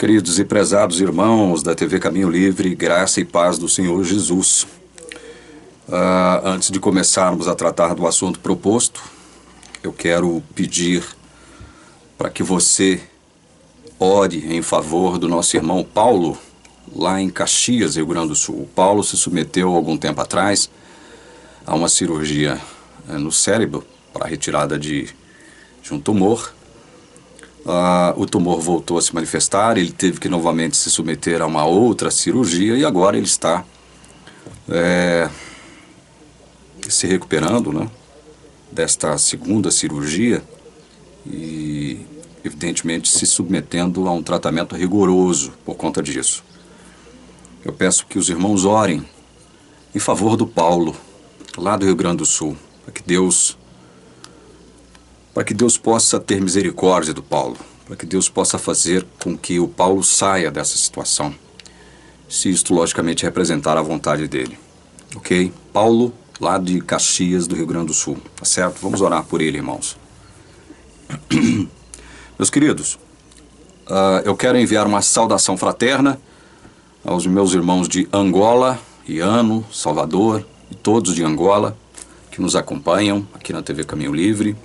Queridos e prezados irmãos da TV Caminho Livre, graça e paz do Senhor Jesus. Antes de começarmos a tratar do assunto proposto, eu quero pedir para que você ore em favor do nosso irmão Paulo, lá em Caxias, Rio Grande do Sul. O Paulo se submeteu algum tempo atrás a uma cirurgia no cérebro para a retirada de um tumor. O tumor voltou a se manifestar, ele teve que novamente se submeter a uma outra cirurgia e agora ele está se recuperando, né, desta segunda cirurgia e evidentemente se submetendo a um tratamento rigoroso por conta disso. Eu peço que os irmãos orem em favor do Paulo, lá do Rio Grande do Sul, para que Deus possa ter misericórdia do Paulo, para que Deus possa fazer com que o Paulo saia dessa situação, se isto logicamente representar a vontade dele. Ok? Paulo, lá de Caxias, do Rio Grande do Sul, tá certo? Vamos orar por ele, irmãos. Meus queridos, eu quero enviar uma saudação fraterna aos meus irmãos de Angola, Iano, Salvador e todos de Angola que nos acompanham aqui na TV Caminho Livre.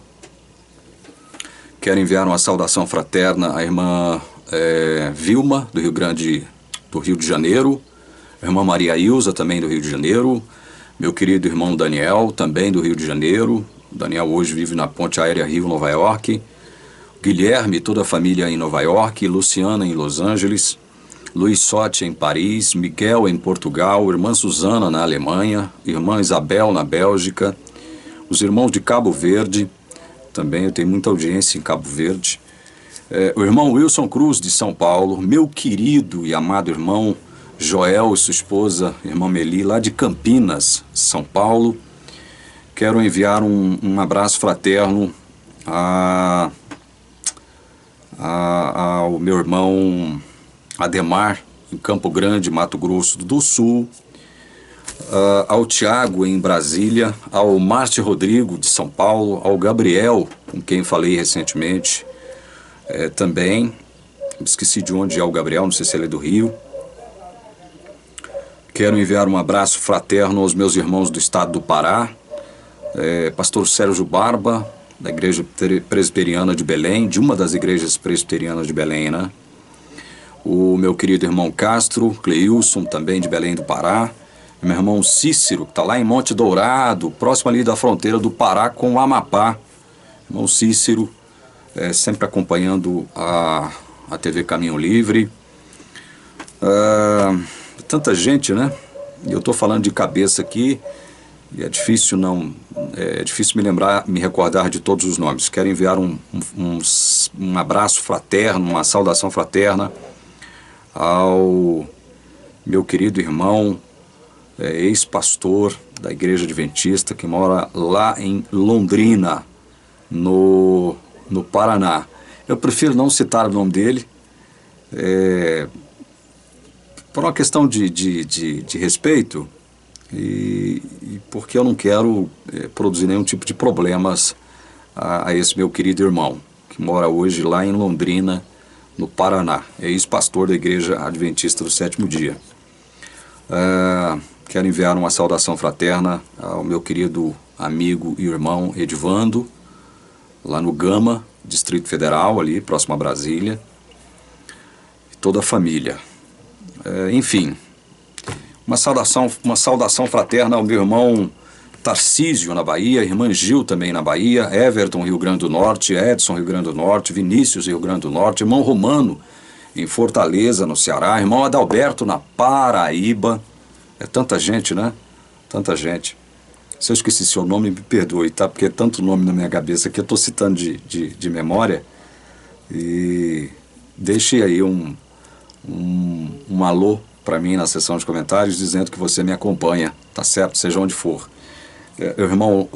Quero enviar uma saudação fraterna à irmã Vilma, do Rio de Janeiro, a irmã Maria Ilza, também do Rio de Janeiro, meu querido irmão Daniel, também do Rio de Janeiro. O Daniel hoje vive na Ponte Aérea Rio-Nova York. Guilherme e toda a família em Nova York, Luciana em Los Angeles, Luiz Sotti em Paris, Miguel em Portugal, irmã Suzana na Alemanha, irmã Isabel na Bélgica, os irmãos de Cabo Verde. Também eu tenho muita audiência em Cabo Verde. O irmão Wilson Cruz, de São Paulo. Meu querido e amado irmão Joel e sua esposa, irmã Meli, lá de Campinas, São Paulo. Quero enviar um abraço fraterno ao meu irmão Ademar, em Campo Grande, Mato Grosso do Sul. Ao Tiago em Brasília, ao Márcio Rodrigo de São Paulo, ao Gabriel, com quem falei recentemente também, esqueci de onde é o Gabriel, não sei se ele é do Rio. Quero enviar um abraço fraterno aos meus irmãos do estado do Pará, pastor Sérgio Barba, da igreja presbiteriana de Belém, de uma das igrejas presbiterianas de Belém, né? O meu querido irmão Castro, Cleilson, também de Belém do Pará. Meu irmão Cícero, que está lá em Monte Dourado, próximo ali da fronteira do Pará com o Amapá. Irmão Cícero, sempre acompanhando a TV Caminho Livre. Tanta gente, né? E eu estou falando de cabeça aqui, e é difícil me recordar de todos os nomes. Quero enviar um abraço fraterno, uma saudação fraterna ao meu querido irmão, ex-pastor da Igreja Adventista, que mora lá em Londrina, no Paraná. Eu prefiro não citar o nome dele, por uma questão de respeito e porque eu não quero produzir nenhum tipo de problemas a esse meu querido irmão, que mora hoje lá em Londrina, no Paraná. É ex-pastor da Igreja Adventista do Sétimo Dia. Quero enviar uma saudação fraterna ao meu querido amigo e irmão Edvando, lá no Gama, Distrito Federal, ali próximo a Brasília, e toda a família. Enfim, uma saudação fraterna ao meu irmão Tarcísio, na Bahia, irmã Gil também na Bahia, Everton, Rio Grande do Norte, Edson, Rio Grande do Norte, Vinícius, Rio Grande do Norte, irmão Romano, em Fortaleza, no Ceará, irmão Adalberto, na Paraíba. É tanta gente, né? Tanta gente. Se eu esqueci seu nome, me perdoe, tá? Porque é tanto nome na minha cabeça que eu estou citando de memória. E deixe aí um alô para mim na seção de comentários, dizendo que você me acompanha, tá certo? Seja onde for. Irmão,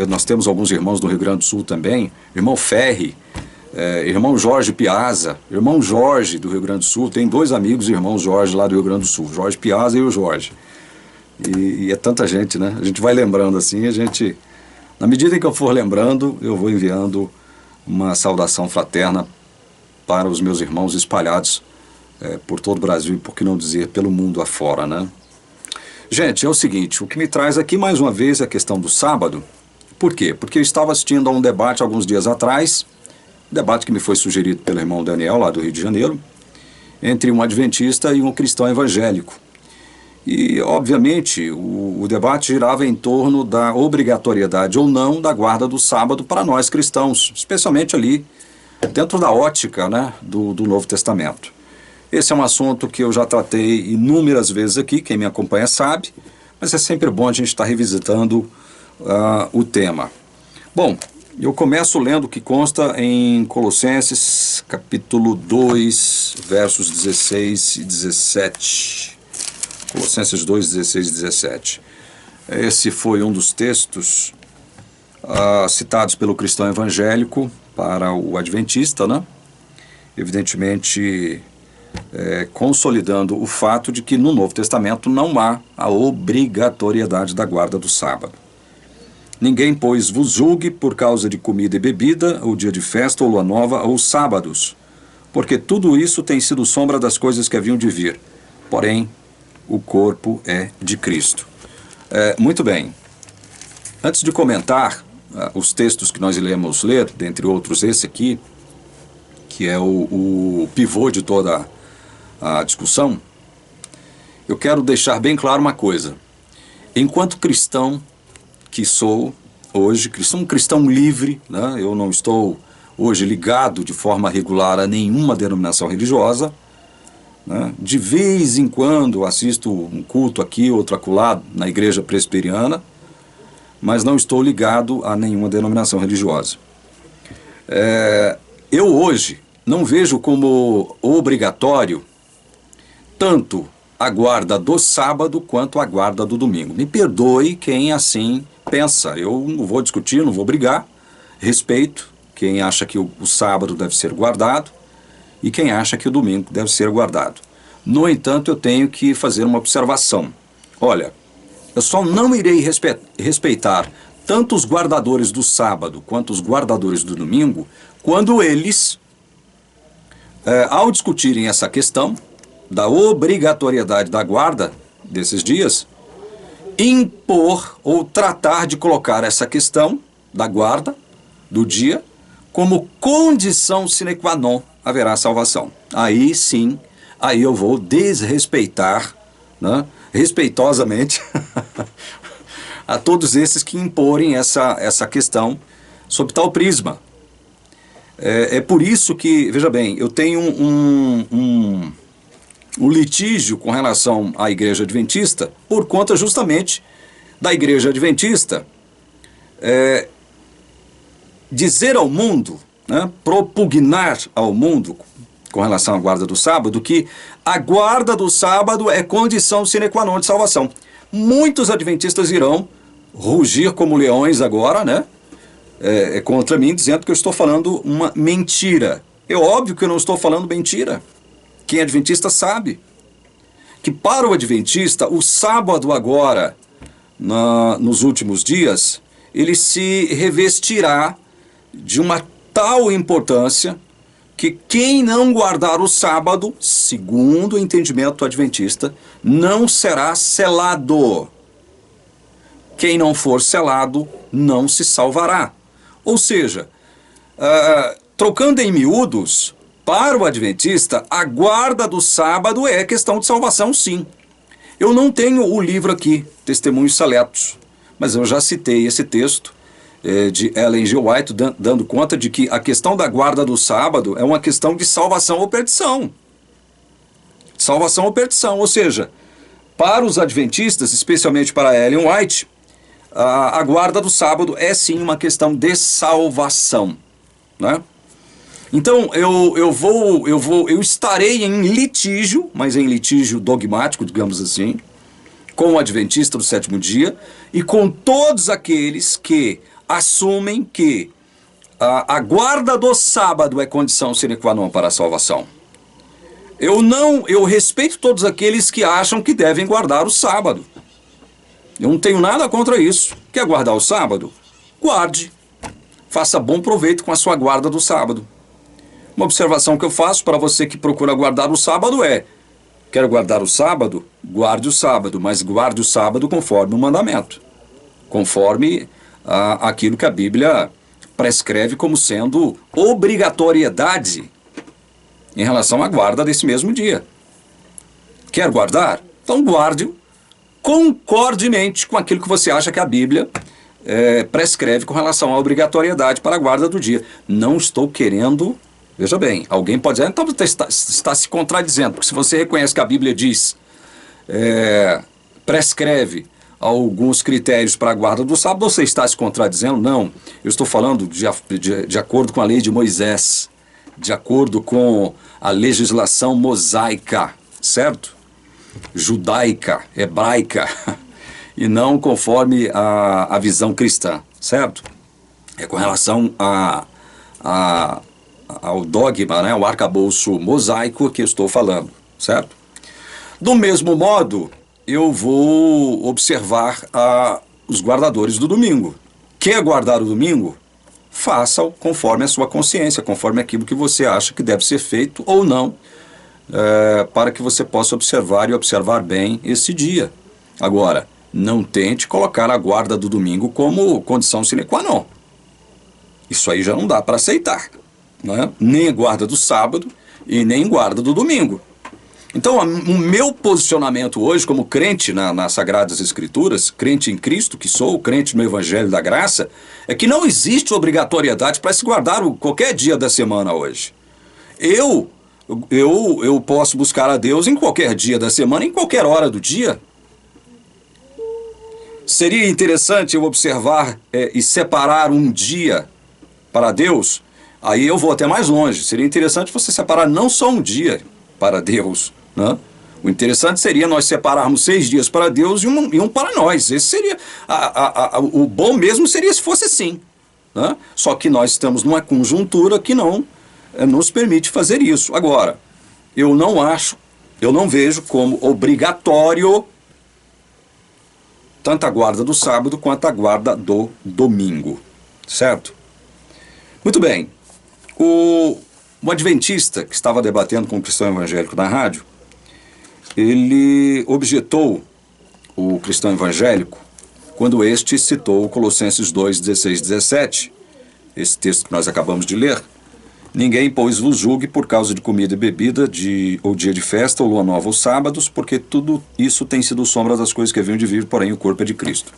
nós temos alguns irmãos do Rio Grande do Sul também. Irmão Ferri, irmão Jorge Piazza, irmão Jorge do Rio Grande do Sul. Tem dois amigos, irmãos Jorge lá do Rio Grande do Sul, Jorge Piazza e o Jorge. E é tanta gente, né? A gente vai lembrando assim, na medida em que eu for lembrando, eu vou enviando uma saudação fraterna para os meus irmãos espalhados por todo o Brasil e, por que não dizer, pelo mundo afora, né? Gente, é o seguinte, o que me traz aqui mais uma vez é a questão do sábado. Por quê? Porque eu estava assistindo a um debate alguns dias atrás, debate que me foi sugerido pelo irmão Daniel, lá do Rio de Janeiro, entre um adventista e um cristão evangélico. E, obviamente, o debate girava em torno da obrigatoriedade ou não da guarda do sábado para nós cristãos, especialmente ali dentro da ótica, né, do Novo Testamento. Esse é um assunto que eu já tratei inúmeras vezes aqui, quem me acompanha sabe, mas é sempre bom a gente estar revisitando o tema. Bom, eu começo lendo o que consta em Colossenses, capítulo 2, versos 16 e 17. Colossenses 2, 16 e 17. Esse foi um dos textos citados pelo cristão evangélico para o adventista, né? Evidentemente, consolidando o fato de que no Novo Testamento não há a obrigatoriedade da guarda do sábado. Ninguém, pois, vos julgue por causa de comida e bebida, ou dia de festa, ou lua nova, ou sábados, porque tudo isso tem sido sombra das coisas que haviam de vir. Porém, o corpo é de Cristo. Muito bem. Antes de comentar os textos que nós iremos ler, dentre outros esse aqui, que é o pivô de toda a discussão, eu quero deixar bem claro uma coisa. Enquanto cristão que sou hoje, um cristão livre, né? Eu não estou hoje ligado de forma regular a nenhuma denominação religiosa, né? De vez em quando assisto um culto aqui, outro acolá, na igreja presbiteriana, mas não estou ligado a nenhuma denominação religiosa. Eu hoje não vejo como obrigatório tanto a guarda do sábado quanto a guarda do domingo. Me perdoe quem assim pensa, eu não vou discutir, não vou brigar, respeito quem acha que o sábado deve ser guardado e quem acha que o domingo deve ser guardado. No entanto, eu tenho que fazer uma observação. Olha, eu só não irei respeitar tanto os guardadores do sábado quanto os guardadores do domingo quando eles, ao discutirem essa questão da obrigatoriedade da guarda desses dias, impor ou tratar de colocar essa questão da guarda do dia como condição sine qua non haverá salvação. Aí sim, aí eu vou desrespeitar, né, respeitosamente a todos esses que imporem essa questão sob tal prisma. É por isso que, veja bem, eu tenho um litígio com relação à Igreja Adventista por conta justamente da Igreja Adventista dizer ao mundo, né, propugnar ao mundo com relação à guarda do sábado, que a guarda do sábado é condição sine qua non de salvação. Muitos adventistas irão rugir como leões agora, né, contra mim, dizendo que eu estou falando uma mentira. É óbvio que eu não estou falando mentira. Quem é adventista sabe que para o adventista, o sábado agora, nos últimos dias, ele se revestirá de uma tal importância que quem não guardar o sábado, segundo o entendimento adventista, não será selado. Quem não for selado não se salvará. Ou seja, trocando em miúdos, para o adventista, a guarda do sábado é questão de salvação, sim. Eu não tenho o livro aqui, Testemunhos Seletos, mas eu já citei esse texto de Ellen G. White, dando conta de que a questão da guarda do sábado é uma questão de salvação ou perdição. Salvação ou perdição, ou seja, para os adventistas, especialmente para Ellen White, a guarda do sábado é sim uma questão de salvação, né? Então, eu estarei em litígio, mas em litígio dogmático, digamos assim, com o adventista do sétimo dia e com todos aqueles que assumem que a guarda do sábado é condição sine qua non para a salvação. Eu respeito todos aqueles que acham que devem guardar o sábado. Eu não tenho nada contra isso. Quer guardar o sábado? Guarde. Faça bom proveito com a sua guarda do sábado. Uma observação que eu faço para você que procura guardar o sábado é: quer guardar o sábado? Guarde o sábado, mas guarde o sábado conforme o mandamento, conforme aquilo que a Bíblia prescreve como sendo obrigatoriedade em relação à guarda desse mesmo dia. Quer guardar? Então guarde-o concordemente com aquilo que você acha que a Bíblia prescreve com relação à obrigatoriedade para a guarda do dia. Não estou querendo... Veja bem, alguém pode dizer, então você está se contradizendo, porque se você reconhece que a Bíblia diz, prescreve alguns critérios para a guarda do sábado, você está se contradizendo? Não, eu estou falando de acordo com a lei de Moisés, de acordo com a legislação mosaica, certo? Judaica, hebraica, e não conforme a visão cristã, certo? É com relação ao dogma, né, o arcabouço mosaico que eu estou falando, certo? Do mesmo modo, eu vou observar os guardadores do domingo. Quer guardar o domingo? Faça-o conforme a sua consciência, conforme aquilo que você acha que deve ser feito ou não, para que você possa observar e observar bem esse dia. Agora, não tente colocar a guarda do domingo como condição sine qua non. Isso aí já não dá para aceitar, né? Nem a guarda do sábado e nem guarda do domingo. Então, o meu posicionamento hoje como crente nas Sagradas Escrituras, crente em Cristo que sou, crente no Evangelho da Graça, é que não existe obrigatoriedade para se guardar qualquer dia da semana hoje. Eu posso buscar a Deus em qualquer dia da semana, em qualquer hora do dia. Seria interessante eu observar e separar um dia para Deus? Aí eu vou até mais longe. Seria interessante você separar não só um dia para Deus, né? O interessante seria nós separarmos 6 dias para Deus e um para nós. Esse seria o bom mesmo seria se fosse assim, né? Só que nós estamos numa conjuntura que não nos permite fazer isso. Agora, eu não vejo como obrigatório tanto a guarda do sábado quanto a guarda do domingo, certo? Muito bem. O adventista que estava debatendo com o cristão evangélico na rádio, ele objetou o cristão evangélico quando este citou Colossenses 2, 16, 17, esse texto que nós acabamos de ler. Ninguém, pois, vos julgue por causa de comida e bebida, ou dia de festa, ou lua nova, ou sábados, porque tudo isso tem sido sombra das coisas que haviam de vir, porém o corpo é de Cristo.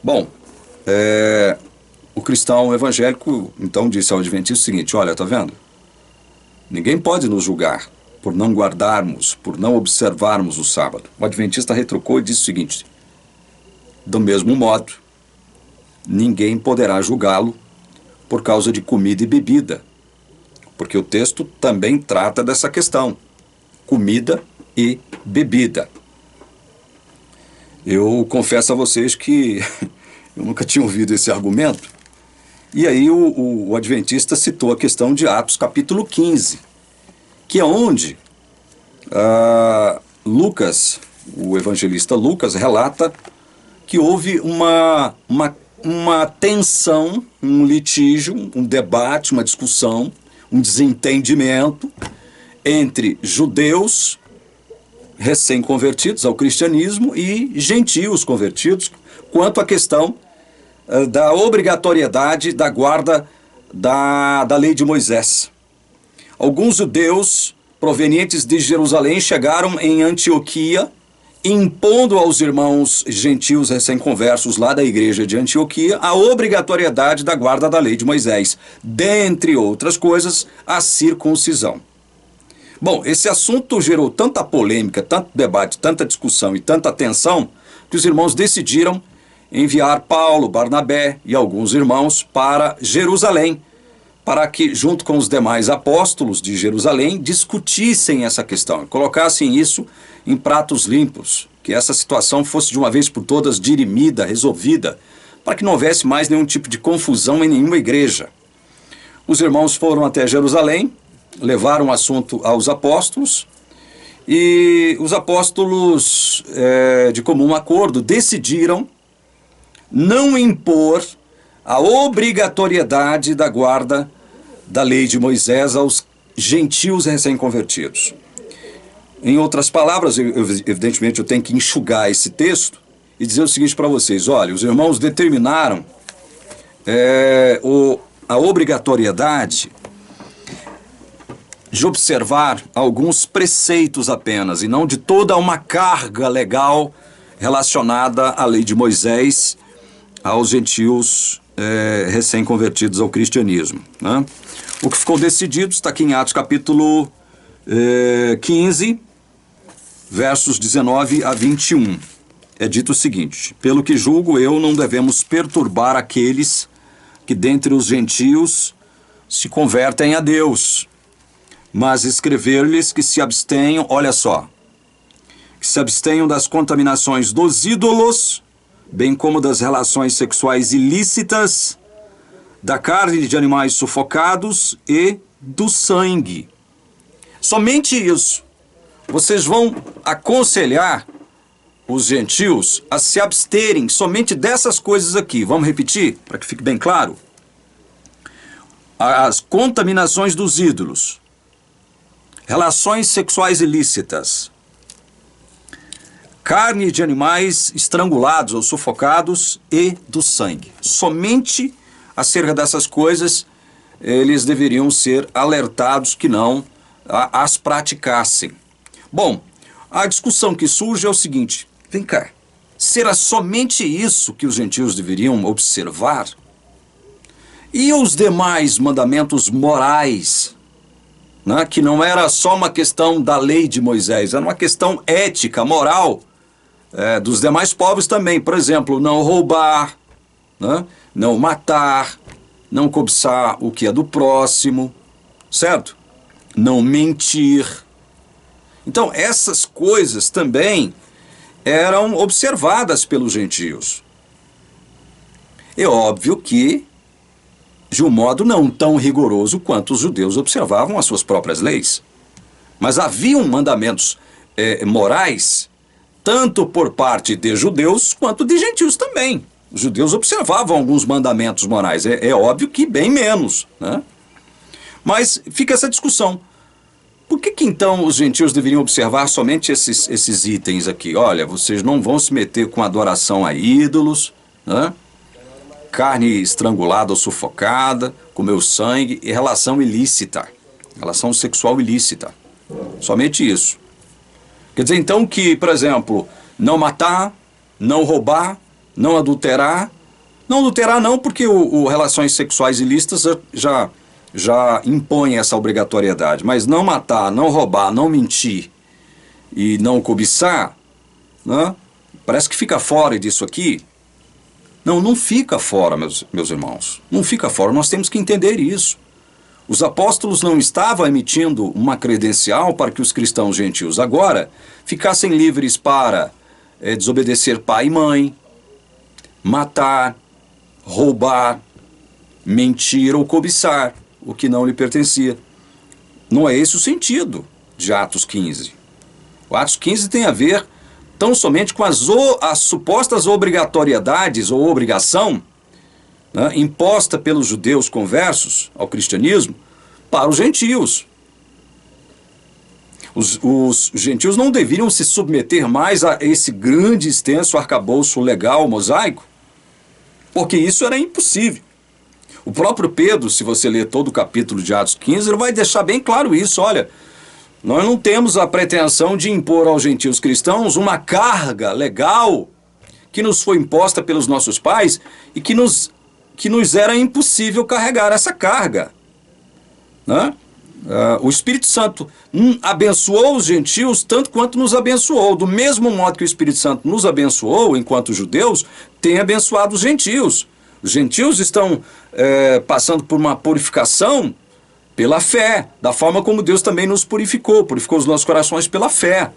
Bom, o cristão evangélico, então, disse ao adventista o seguinte: olha, tá vendo? Ninguém pode nos julgar por não guardarmos, por não observarmos o sábado. O adventista retrucou e disse o seguinte: do mesmo modo, ninguém poderá julgá-lo por causa de comida e bebida, porque o texto também trata dessa questão, comida e bebida. Eu confesso a vocês que eu nunca tinha ouvido esse argumento, e aí o adventista citou a questão de Atos capítulo 15, que é onde Lucas, o evangelista Lucas, relata que houve uma tensão, um litígio, um debate, uma discussão, um desentendimento entre judeus recém-convertidos ao cristianismo e gentios convertidos quanto à questão da obrigatoriedade da guarda da lei de Moisés. Alguns judeus provenientes de Jerusalém chegaram em Antioquia, impondo aos irmãos gentios recém-conversos lá da igreja de Antioquia a obrigatoriedade da guarda da lei de Moisés, dentre outras coisas, a circuncisão. Bom, esse assunto gerou tanta polêmica, tanto debate, tanta discussão e tanta tensão, que os irmãos decidiram enviar Paulo, Barnabé e alguns irmãos para Jerusalém, para que, junto com os demais apóstolos de Jerusalém, discutissem essa questão, colocassem isso em pratos limpos, que essa situação fosse de uma vez por todas dirimida, resolvida, para que não houvesse mais nenhum tipo de confusão em nenhuma igreja. Os irmãos foram até Jerusalém, levaram o assunto aos apóstolos, e os apóstolos, de comum acordo, decidiram não impor a obrigatoriedade da guarda da lei de Moisés aos gentios recém-convertidos. Em outras palavras, evidentemente eu tenho que enxugar esse texto e dizer o seguinte para vocês: olha, os irmãos determinaram a obrigatoriedade de observar alguns preceitos apenas, e não de toda uma carga legal relacionada à lei de Moisés aos gentios recém-convertidos ao cristianismo, né? O que ficou decidido está aqui em Atos capítulo 15, versos 19 a 21. É dito o seguinte: pelo que julgo eu, não devemos perturbar aqueles que dentre os gentios se convertem a Deus, mas escrever-lhes que se abstenham, olha só, que se abstenham das contaminações dos ídolos, bem como das relações sexuais ilícitas, da carne de animais sufocados e do sangue. Somente isso. Vocês vão aconselhar os gentios a se absterem somente dessas coisas aqui. Vamos repetir, para que fique bem claro? As contaminações dos ídolos, relações sexuais ilícitas, carne de animais estrangulados ou sufocados e do sangue. Somente acerca dessas coisas eles deveriam ser alertados que não as praticassem. Bom, a discussão que surge é o seguinte: vem cá, será somente isso que os gentios deveriam observar? E os demais mandamentos morais, né, que não era só uma questão da lei de Moisés, era uma questão ética, moral, dos demais povos também. Por exemplo, não roubar, né, não matar, não cobiçar o que é do próximo, certo? Não mentir. Então, essas coisas também eram observadas pelos gentios. É óbvio que de um modo não tão rigoroso quanto os judeus observavam as suas próprias leis. Mas haviam mandamentos morais, tanto por parte de judeus quanto de gentios também. Os judeus observavam alguns mandamentos morais, é óbvio que bem menos, né? Mas fica essa discussão. Por que então os gentios deveriam observar somente esses itens aqui? Olha, vocês não vão se meter com adoração a ídolos, né? Carne estrangulada ou sufocada, comer o sangue e relação ilícita, relação sexual ilícita. Somente isso. Quer dizer então que, por exemplo, não matar, não roubar, não adulterar. Não adulterar não, porque o relações sexuais ilícitas já impõe essa obrigatoriedade. Mas não matar, não roubar, não mentir e não cobiçar, né? Parece que fica fora disso aqui. Não, não fica fora, meus irmãos. Não fica fora, nós temos que entender isso. Os apóstolos não estavam emitindo uma credencial para que os cristãos gentios agora ficassem livres para desobedecer pai e mãe, matar, roubar, mentir ou cobiçar o que não lhe pertencia. Não é esse o sentido de Atos 15. O Atos 15 tem a ver tão somente com as supostas obrigatoriedades ou obrigação, né, imposta pelos judeus conversos ao cristianismo para os gentios. Os gentios não deveriam se submeter mais a esse grande, extenso arcabouço legal mosaico, porque isso era impossível. O próprio Pedro, se você ler todo o capítulo de Atos 15, ele vai deixar bem claro isso. Olha, nós não temos a pretensão de impor aos gentios cristãos uma carga legal que nos foi imposta pelos nossos pais e que nos era impossível carregar essa carga, né? O Espírito Santo abençoou os gentios tanto quanto nos abençoou. Do mesmo modo que o Espírito Santo nos abençoou enquanto judeus, tem abençoado os gentios. Os gentios estão passando por uma purificação pela fé, da forma como Deus também nos purificou os nossos corações pela fé.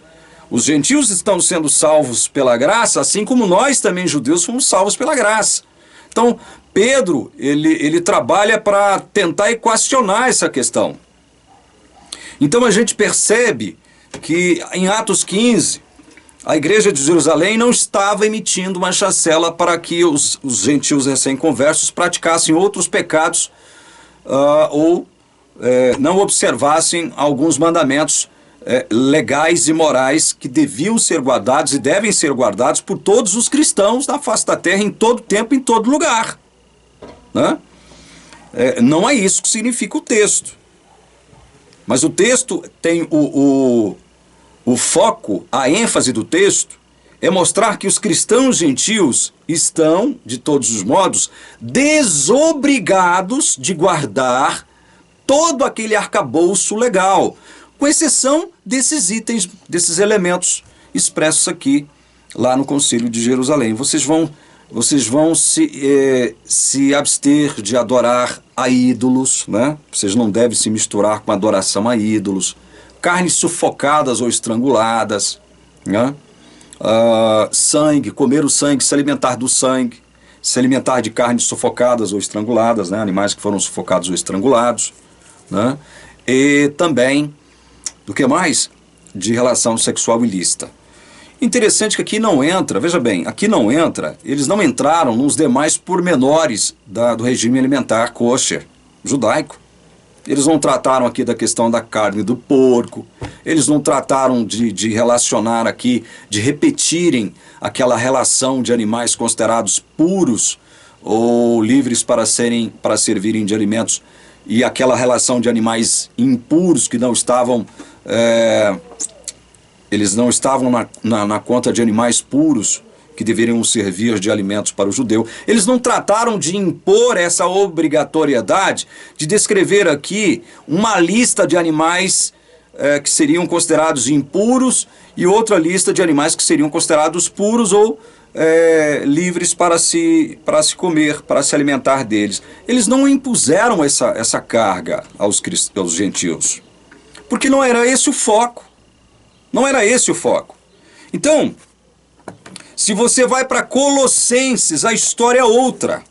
Os gentios estão sendo salvos pela graça, assim como nós também, judeus, fomos salvos pela graça. Então, Pedro, ele trabalha para tentar equacionar essa questão. Então a gente percebe que em Atos 15, a igreja de Jerusalém não estava emitindo uma chancela para que os gentios recém-conversos praticassem outros pecados ou não observassem alguns mandamentos legais e morais que deviam ser guardados e devem ser guardados por todos os cristãos na face da terra, em todo tempo, em todo lugar. Né? Não é isso que significa o texto. Mas o texto tem o foco, a ênfase do texto, é mostrar que os cristãos gentios estão, de todos os modos, desobrigados de guardar todo aquele arcabouço legal, com exceção desses itens, desses elementos expressos aqui, lá no Concílio de Jerusalém. Vocês vão se abster de adorar a ídolos, né? Vocês não devem se misturar com adoração a ídolos, carnes sufocadas ou estranguladas, né? Sangue, comer o sangue, se alimentar do sangue, se alimentar de carnes sufocadas ou estranguladas, né? Animais que foram sufocados ou estrangulados, né? E também, do que mais? De relação sexual ilícita. Interessante que aqui não entra, veja bem, aqui não entra, eles não entraram nos demais pormenores do regime alimentar kosher judaico. Eles não trataram aqui da questão da carne do porco, eles não trataram de relacionar aqui, de repetirem aquela relação de animais considerados puros ou livres para servirem de alimentos, e aquela relação de animais impuros que não estavam, eles não estavam na conta de animais puros que deveriam servir de alimentos para o judeu. Eles não trataram de impor essa obrigatoriedade de descrever aqui uma lista de animais que seriam considerados impuros e outra lista de animais que seriam considerados puros ou livres para se comer, para se alimentar deles. Eles não impuseram essa carga aos gentios, porque não era esse o foco. Não era esse o foco. Então, se você vai para Colossenses, a história é outra.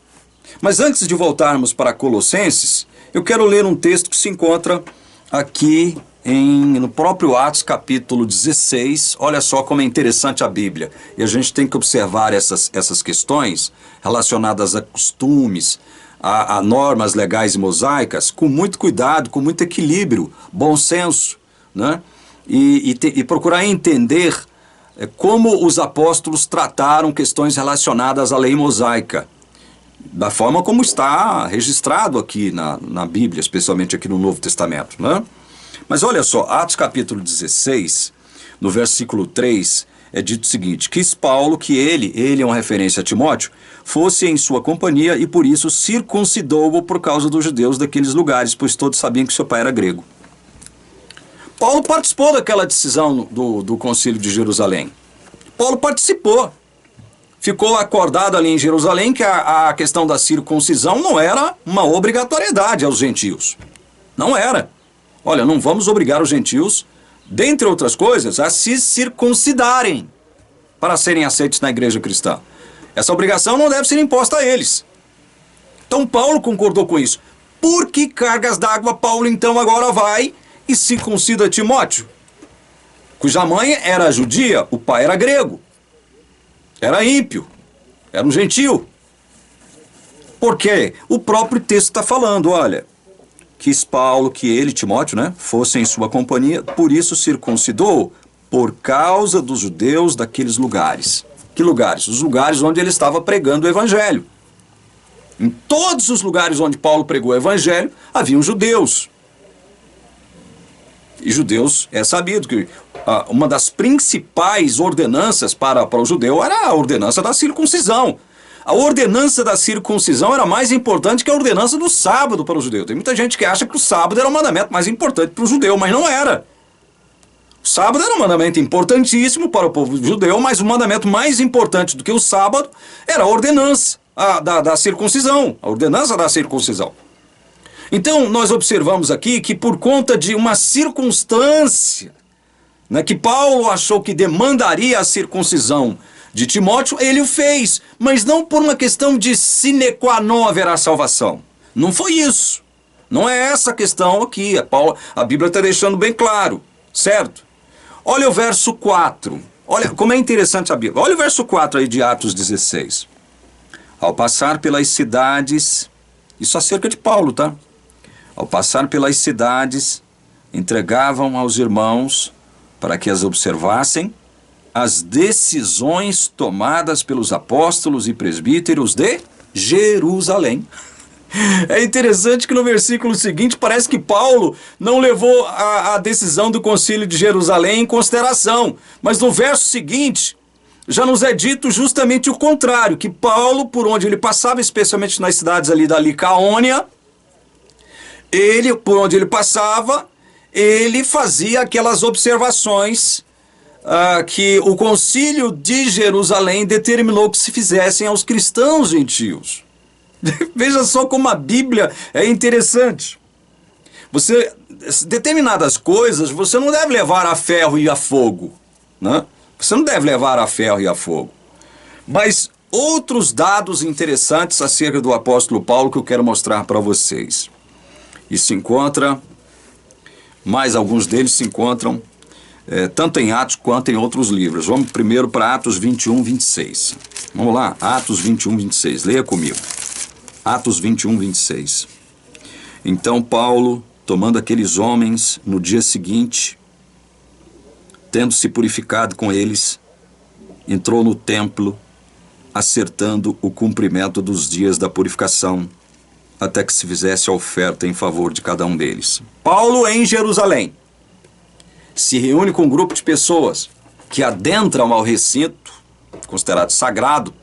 Mas antes de voltarmos para Colossenses, eu quero ler um texto que se encontra aqui no próprio Atos, capítulo 16. Olha só como é interessante a Bíblia. E a gente tem que observar essas questões relacionadas a costumes, a normas legais e mosaicas, com muito cuidado, com muito equilíbrio, bom senso, né? E procurar entender como os apóstolos trataram questões relacionadas à lei mosaica, da forma como está registrado aqui na Bíblia, especialmente aqui no Novo Testamento, né? Mas olha só, Atos capítulo 16, no versículo 3, é dito o seguinte: quis Paulo que ele é uma referência a Timóteo, fosse em sua companhia e por isso circuncidou-o por causa dos judeus daqueles lugares, pois todos sabiam que seu pai era grego. Paulo participou daquela decisão do Concílio de Jerusalém. Paulo participou. Ficou acordado ali em Jerusalém que a questão da circuncisão não era uma obrigatoriedade aos gentios. Não era. Olha, não vamos obrigar os gentios, dentre outras coisas, a se circuncidarem para serem aceitos na igreja cristã. Essa obrigação não deve ser imposta a eles. Então Paulo concordou com isso. Por que cargas d'água Paulo então agora vai e circuncida Timóteo, cuja mãe era judia, o pai era grego, era ímpio, era um gentio? Porque o próprio texto está falando, olha, quis Paulo que ele, Timóteo, né, fosse em sua companhia, por isso circuncidou, por causa dos judeus daqueles lugares. Que lugares? Os lugares onde ele estava pregando o evangelho. Em todos os lugares onde Paulo pregou o evangelho, haviam judeus. E judeus, é sabido que uma das principais ordenanças para o judeu era a ordenança da circuncisão. A ordenança da circuncisão era mais importante que a ordenança do sábado para o judeu. Tem muita gente que acha que o sábado era o mandamento mais importante para o judeu, mas não era. O sábado era um mandamento importantíssimo para o povo judeu, mas o mandamento mais importante do que o sábado era a ordenança da circuncisão, a ordenança da circuncisão. Então, nós observamos aqui que por conta de uma circunstância, né, que Paulo achou que demandaria a circuncisão de Timóteo, ele o fez, mas não por uma questão de sine qua non haverá salvação. Não foi isso. Não é essa a questão aqui. A Bíblia está deixando bem claro, certo? Olha o verso 4. Olha como é interessante a Bíblia. Olha o verso 4 aí de Atos 16. Ao passar pelas cidades, isso acerca de Paulo, tá? Ao passar pelas cidades, entregavam aos irmãos para que as observassem as decisões tomadas pelos apóstolos e presbíteros de Jerusalém. É interessante que no versículo seguinte parece que Paulo não levou a decisão do concílio de Jerusalém em consideração, mas no verso seguinte já nos é dito justamente o contrário, que Paulo, por onde ele passava, especialmente nas cidades ali da Licaônia, por onde ele passava, ele fazia aquelas observações que o concílio de Jerusalém determinou que se fizessem aos cristãos gentios. Veja só como a Bíblia é interessante. Determinadas coisas você não deve levar a ferro e a fogo, né? Você não deve levar a ferro e a fogo. Mas outros dados interessantes acerca do apóstolo Paulo que eu quero mostrar para vocês. E se encontra, mais alguns deles se encontram, tanto em Atos quanto em outros livros. Vamos primeiro para Atos 21, 26. Vamos lá, Atos 21, 26. Leia comigo. Atos 21, 26. Então Paulo, tomando aqueles homens, no dia seguinte, tendo se purificado com eles, entrou no templo, acertando o cumprimento dos dias da purificação, até que se fizesse a oferta em favor de cada um deles. Paulo em Jerusalém se reúne com um grupo de pessoas que adentram ao recinto, considerado sagrado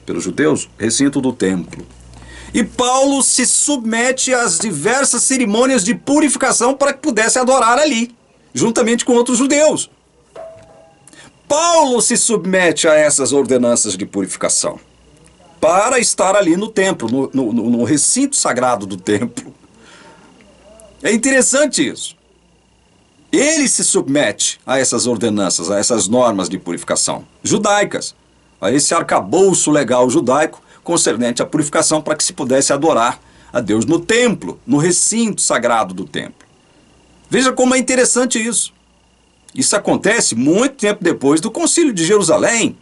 pelos judeus, recinto do templo. E Paulo se submete às diversas cerimônias de purificação para que pudesse adorar ali, juntamente com outros judeus. Paulo se submete a essas ordenanças de purificação para estar ali no templo, no recinto sagrado do templo. É interessante isso. Ele se submete a essas ordenanças, a essas normas de purificação judaicas, a esse arcabouço legal judaico concernente à purificação para que se pudesse adorar a Deus no templo, no recinto sagrado do templo. Veja como é interessante isso. Isso acontece muito tempo depois do Concílio de Jerusalém.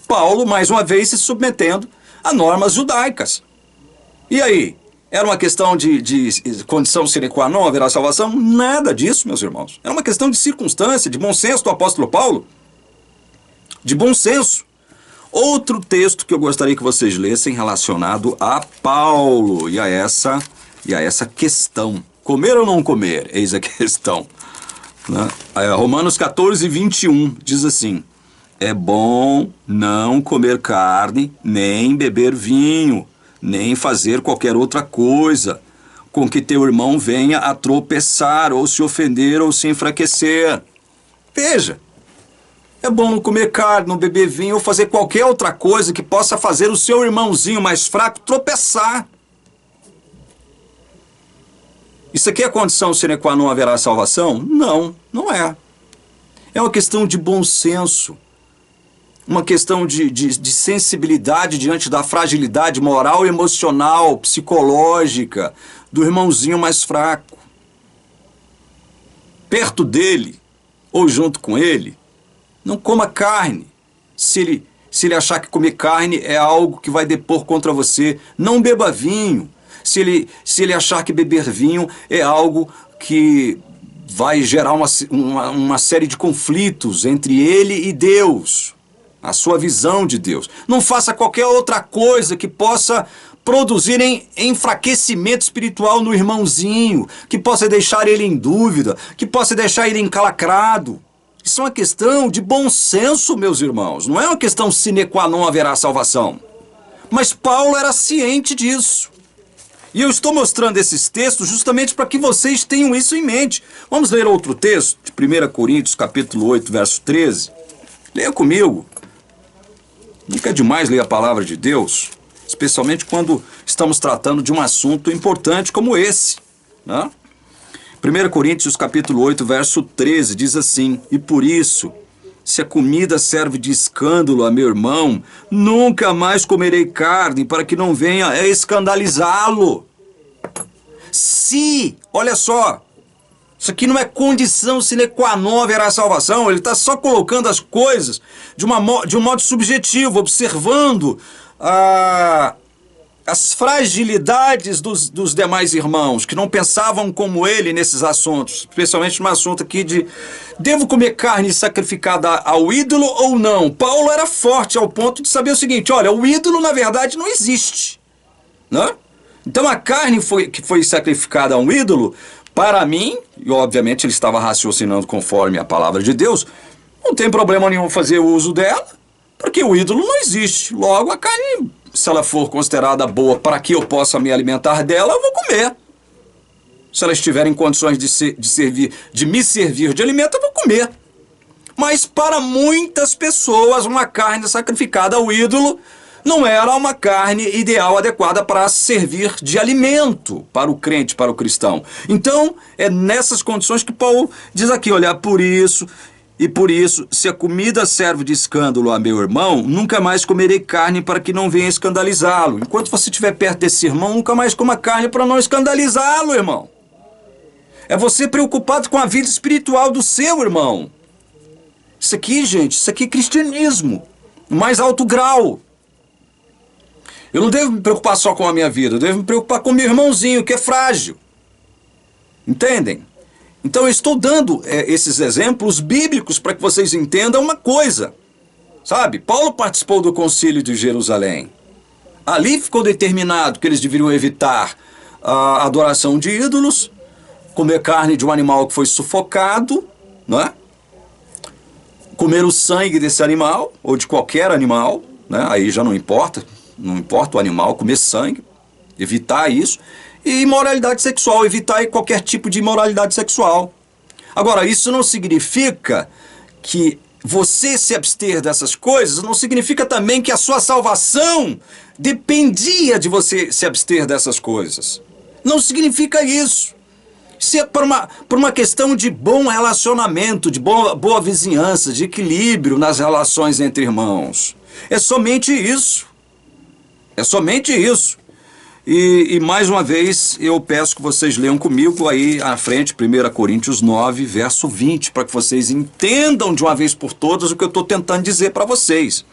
Paulo, mais uma vez, se submetendo a normas judaicas. E aí? Era uma questão de condição sine qua non, haverá salvação? Nada disso, meus irmãos. Era uma questão de circunstância, de bom senso do apóstolo Paulo. De bom senso. Outro texto que eu gostaria que vocês lessem relacionado a Paulo e a essa questão. Comer ou não comer? Eis a questão. Né? Romanos 14, 21 diz assim: é bom não comer carne, nem beber vinho, nem fazer qualquer outra coisa com que teu irmão venha a tropeçar, ou se ofender, ou se enfraquecer. Veja, é bom não comer carne, não beber vinho, ou fazer qualquer outra coisa que possa fazer o seu irmãozinho mais fraco tropeçar. Isso aqui é condição sine qua non, haverá salvação? Não, não é. É uma questão de bom senso. Uma questão de sensibilidade diante da fragilidade moral, emocional, psicológica do irmãozinho mais fraco. Perto dele, ou junto com ele, não coma carne. Se ele achar que comer carne é algo que vai depor contra você, não beba vinho. Se ele achar que beber vinho é algo que vai gerar uma série de conflitos entre ele e Deus, a sua visão de Deus. Não faça qualquer outra coisa que possa produzir enfraquecimento espiritual no irmãozinho, que possa deixar ele em dúvida, que possa deixar ele encalacrado. Isso é uma questão de bom senso, meus irmãos. Não é uma questão sine qua non, haverá salvação. Mas Paulo era ciente disso. E eu estou mostrando esses textos justamente para que vocês tenham isso em mente. Vamos ler outro texto, de 1 Coríntios, capítulo 8, verso 13. Leia comigo. Nunca é demais ler a palavra de Deus, especialmente quando estamos tratando de um assunto importante como esse, né? 1 Coríntios, capítulo 8, verso 13, diz assim: e por isso, se a comida serve de escândalo a meu irmão, nunca mais comerei carne, para que não venha a escandalizá-lo. Se, olha só, isso aqui não é condição sine qua non, haverá salvação. Ele está só colocando as coisas de um modo subjetivo, observando as fragilidades dos demais irmãos, que não pensavam como ele nesses assuntos, especialmente no assunto aqui de devo comer carne sacrificada ao ídolo ou não? Paulo era forte ao ponto de saber o seguinte, olha, o ídolo na verdade não existe, né? Então a carne que foi sacrificada a um ídolo, para mim, e obviamente ele estava raciocinando conforme a palavra de Deus, não tem problema nenhum fazer uso dela, porque o ídolo não existe. Logo, a carne, se ela for considerada boa para que eu possa me alimentar dela, eu vou comer. Se ela estiver em condições de me servir de alimento, eu vou comer. Mas para muitas pessoas, uma carne sacrificada ao ídolo não era uma carne ideal, adequada para servir de alimento para o crente, para o cristão. Então, é nessas condições que Paulo diz aqui, olha, por isso, se a comida serve de escândalo a meu irmão, nunca mais comerei carne para que não venha escandalizá-lo. Enquanto você estiver perto desse irmão, nunca mais coma carne para não escandalizá-lo, irmão. É você preocupado com a vida espiritual do seu irmão. Isso aqui, gente, isso aqui é cristianismo, no mais alto grau. Eu não devo me preocupar só com a minha vida, eu devo me preocupar com o meu irmãozinho, que é frágil. Entendem? Então eu estou dando esses exemplos bíblicos para que vocês entendam uma coisa. Sabe, Paulo participou do concílio de Jerusalém. Ali ficou determinado que eles deveriam evitar a adoração de ídolos, comer carne de um animal que foi sufocado, não é? Comer o sangue desse animal, ou de qualquer animal, né? Aí já não importa o animal, comer sangue, evitar isso. E imoralidade sexual, evitar qualquer tipo de imoralidade sexual. Agora, isso não significa que você se abster dessas coisas, não significa também que a sua salvação dependia de você se abster dessas coisas. Não significa isso. Isso é por uma questão de bom relacionamento, de boa vizinhança, de equilíbrio nas relações entre irmãos. É somente isso. É somente isso. E mais uma vez, eu peço que vocês leiam comigo aí à frente, 1 Coríntios 9, verso 20, para que vocês entendam de uma vez por todas o que eu estou tentando dizer para vocês.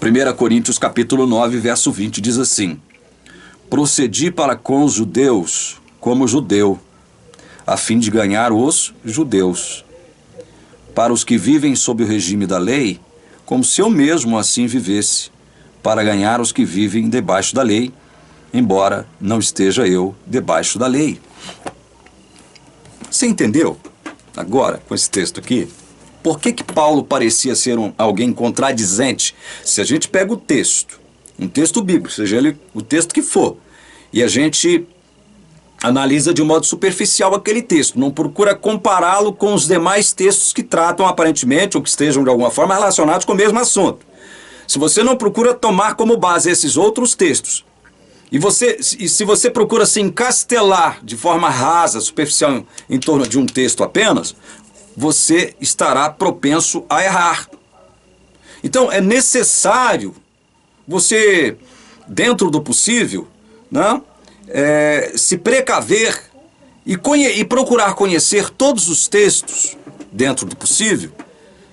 1 Coríntios capítulo 9, verso 20, diz assim: procedi para com os judeus como judeu, a fim de ganhar os judeus. Para os que vivem sob o regime da lei, como se eu mesmo assim vivesse, para ganhar os que vivem debaixo da lei, embora não esteja eu debaixo da lei. Você entendeu? Agora, com esse texto aqui, por que Paulo parecia ser alguém contradizente? Se a gente pega o texto, um texto bíblico, seja ele o texto que for, e a gente analisa de um modo superficial aquele texto, não procura compará-lo com os demais textos que tratam aparentemente, ou que estejam de alguma forma relacionados com o mesmo assunto. Se você não procura tomar como base esses outros textos, e se você procura se encastelar de forma rasa, superficial, em torno de um texto apenas, você estará propenso a errar. Então é necessário você, dentro do possível, né, se precaver e procurar conhecer todos os textos, dentro do possível,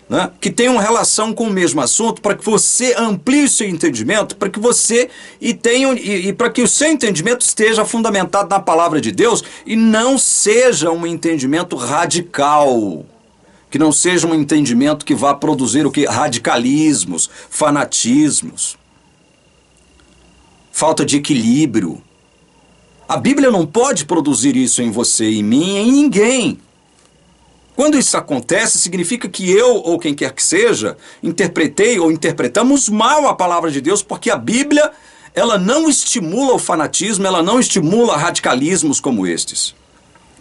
né, que tenham relação com o mesmo assunto, para que você amplie o seu entendimento, para que você para que o seu entendimento esteja fundamentado na palavra de Deus e não seja um entendimento radical, que não seja um entendimento que vá produzir o que? Radicalismos, fanatismos, falta de equilíbrio. A Bíblia não pode produzir isso em você, em mim, em ninguém. Quando isso acontece, significa que eu, ou quem quer que seja, interpretei ou interpretamos mal a palavra de Deus, porque a Bíblia, ela não estimula o fanatismo, ela não estimula radicalismos como estes.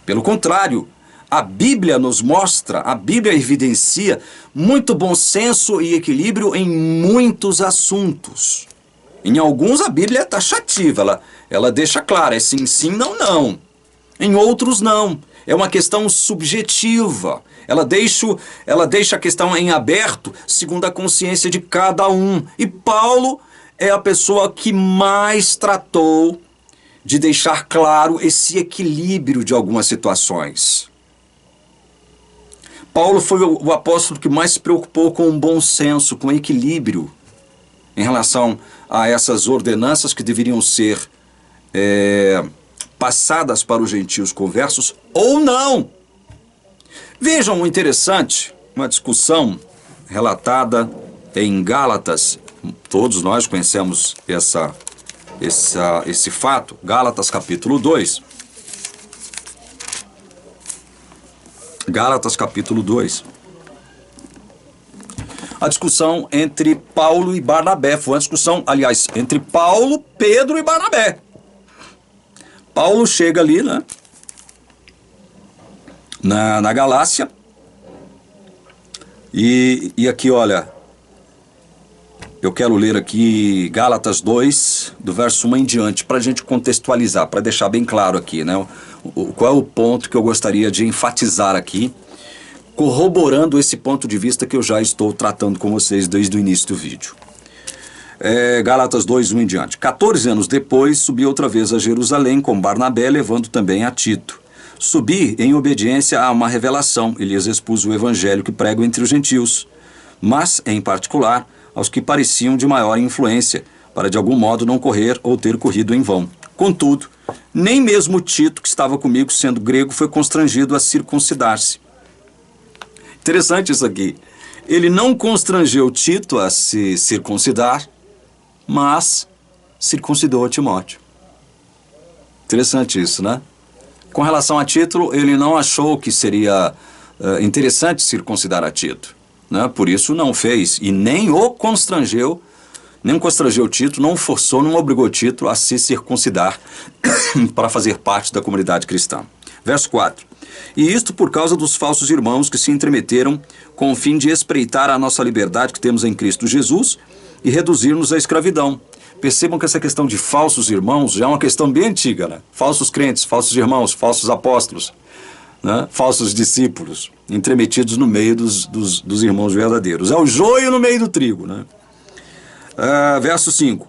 Pelo contrário, a Bíblia nos mostra, a Bíblia evidencia muito bom senso e equilíbrio em muitos assuntos. Em alguns a Bíblia é taxativa, ela deixa claro, é sim, sim, não, não. Em outros não. É uma questão subjetiva. Ela deixa a questão em aberto, segundo a consciência de cada um. E Paulo é a pessoa que mais tratou de deixar claro esse equilíbrio de algumas situações. Paulo foi o apóstolo que mais se preocupou com o bom senso, com o equilíbrio em relação a essas ordenanças que deveriam ser passadas para os gentios conversos ou não. Vejam o interessante, uma discussão relatada em Gálatas. Todos nós conhecemos esse fato. Gálatas capítulo 2. Gálatas capítulo 2. A discussão entre Paulo e Barnabé. Foi uma discussão, aliás, entre Paulo, Pedro e Barnabé. Paulo chega ali, né, na Galácia. E aqui, olha, eu quero ler aqui Gálatas 2, do verso 1 em diante, para a gente contextualizar, para deixar bem claro aqui, né, qual é o ponto que eu gostaria de enfatizar aqui, corroborando esse ponto de vista que eu já estou tratando com vocês desde o início do vídeo. Gálatas 2, 1 em diante. 14 anos depois, subi outra vez a Jerusalém com Barnabé, levando também a Tito. Subi em obediência a uma revelação e lhes expus o evangelho que prego entre os gentios, mas, em particular, aos que pareciam de maior influência, para de algum modo não correr ou ter corrido em vão. Contudo, nem mesmo Tito, que estava comigo, sendo grego, foi constrangido a circuncidar-se. Interessante isso aqui. Ele não constrangeu Tito a se circuncidar, mas circuncidou Timóteo. Interessante isso, né? Com relação a Tito, ele não achou que seria interessante circuncidar a Tito, né? Por isso não fez e nem constrangeu Tito, não forçou, não obrigou Tito a se circuncidar para fazer parte da comunidade cristã. Verso 4. E isto por causa dos falsos irmãos que se entremeteram com o fim de espreitar a nossa liberdade que temos em Cristo Jesus e reduzir-nos à escravidão. Percebam que essa questão de falsos irmãos já é uma questão bem antiga, né? Falsos crentes, falsos irmãos, falsos apóstolos, né? Falsos discípulos, entremetidos no meio dos irmãos verdadeiros. É o joio no meio do trigo, né? Verso 5.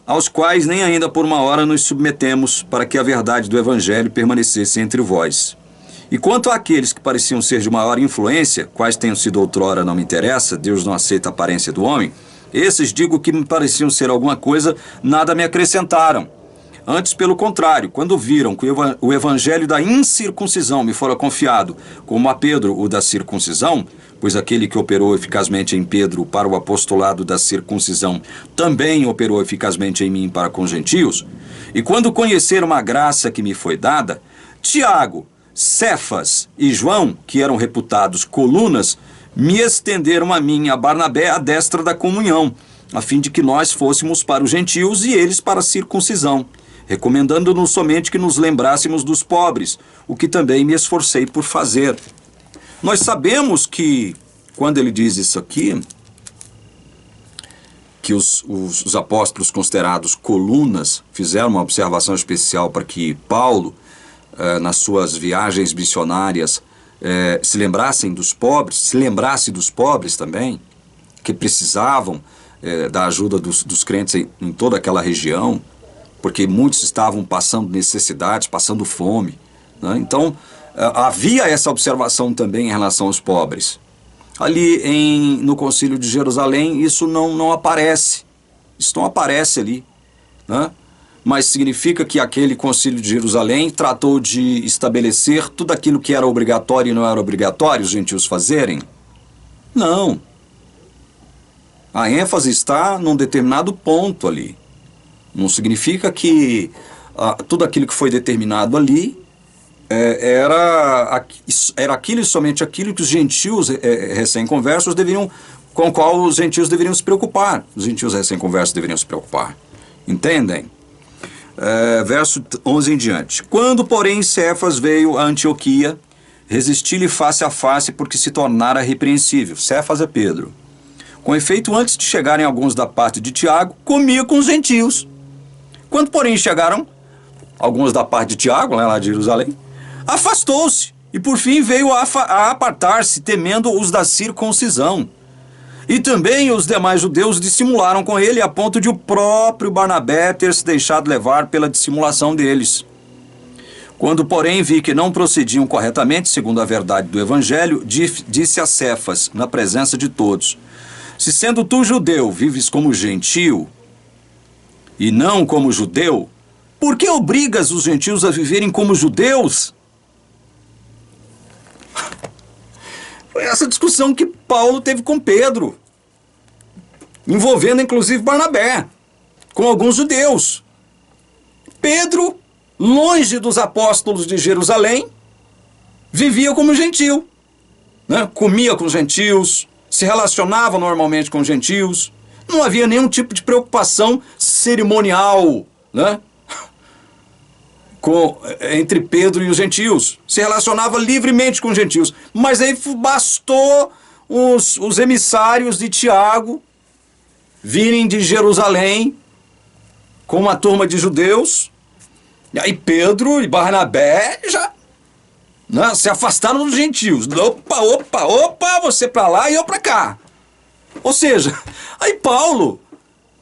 Aos quais nem ainda por uma hora nos submetemos para que a verdade do Evangelho permanecesse entre vós. E quanto àqueles que pareciam ser de maior influência, quais tenham sido outrora não me interessa, Deus não aceita a aparência do homem, esses, digo que me pareciam ser alguma coisa, nada me acrescentaram. Antes, pelo contrário, quando viram que o evangelho da incircuncisão me fora confiado, como a Pedro o da circuncisão, pois aquele que operou eficazmente em Pedro para o apostolado da circuncisão também operou eficazmente em mim para com gentios, e quando conheceram a graça que me foi dada, Tiago, Cefas e João, que eram reputados colunas, me estenderam a mim, a Barnabé, a destra da comunhão, a fim de que nós fôssemos para os gentios e eles para a circuncisão, recomendando-nos somente que nos lembrássemos dos pobres, o que também me esforcei por fazer. Nós sabemos que, quando ele diz isso aqui, que os apóstolos considerados colunas fizeram uma observação especial para que Paulo, nas suas viagens missionárias, se lembrassem dos pobres, se lembrasse dos pobres também, que precisavam da ajuda dos crentes em toda aquela região, porque muitos estavam passando necessidades, passando fome, né? Então, havia essa observação também em relação aos pobres. Ali no Concílio de Jerusalém, isso não aparece, isso não aparece ali, né? Mas significa que aquele Concílio de Jerusalém tratou de estabelecer tudo aquilo que era obrigatório e não era obrigatório os gentios fazerem? Não. A ênfase está num determinado ponto ali. Não significa que tudo aquilo que foi determinado ali era aquilo e somente aquilo que os gentios recém-conversos com o qual os gentios deveriam se preocupar. Os gentios recém-conversos deveriam se preocupar. Entendem? Verso 11 em diante. Quando, porém, Cefas veio a Antioquia, resisti-lhe face a face porque se tornara repreensível. Cefas é Pedro. Com efeito, antes de chegarem alguns da parte de Tiago, comia com os gentios. Quando, porém, chegaram alguns da parte de Tiago, lá de Jerusalém, afastou-se e, por fim, veio a apartar-se, temendo os da circuncisão. E também os demais judeus dissimularam com ele, a ponto de o próprio Barnabé ter se deixado levar pela dissimulação deles. Quando, porém, vi que não procediam corretamente, segundo a verdade do Evangelho, disse a Cefas, na presença de todos: Se sendo tu judeu, vives como gentio e não como judeu, por que obrigas os gentios a viverem como judeus? Foi essa discussão que Paulo teve com Pedro, envolvendo inclusive Barnabé, com alguns judeus. Pedro, longe dos apóstolos de Jerusalém, vivia como gentio, né? Comia com gentios, se relacionava normalmente com gentios, não havia nenhum tipo de preocupação cerimonial, né? Entre Pedro e os gentios, se relacionava livremente com os gentios, mas aí bastou os emissários de Tiago virem de Jerusalém com uma turma de judeus, e aí Pedro e Barnabé já, né, se afastaram dos gentios. Opa, você para lá e eu para cá. Ou seja, aí Paulo,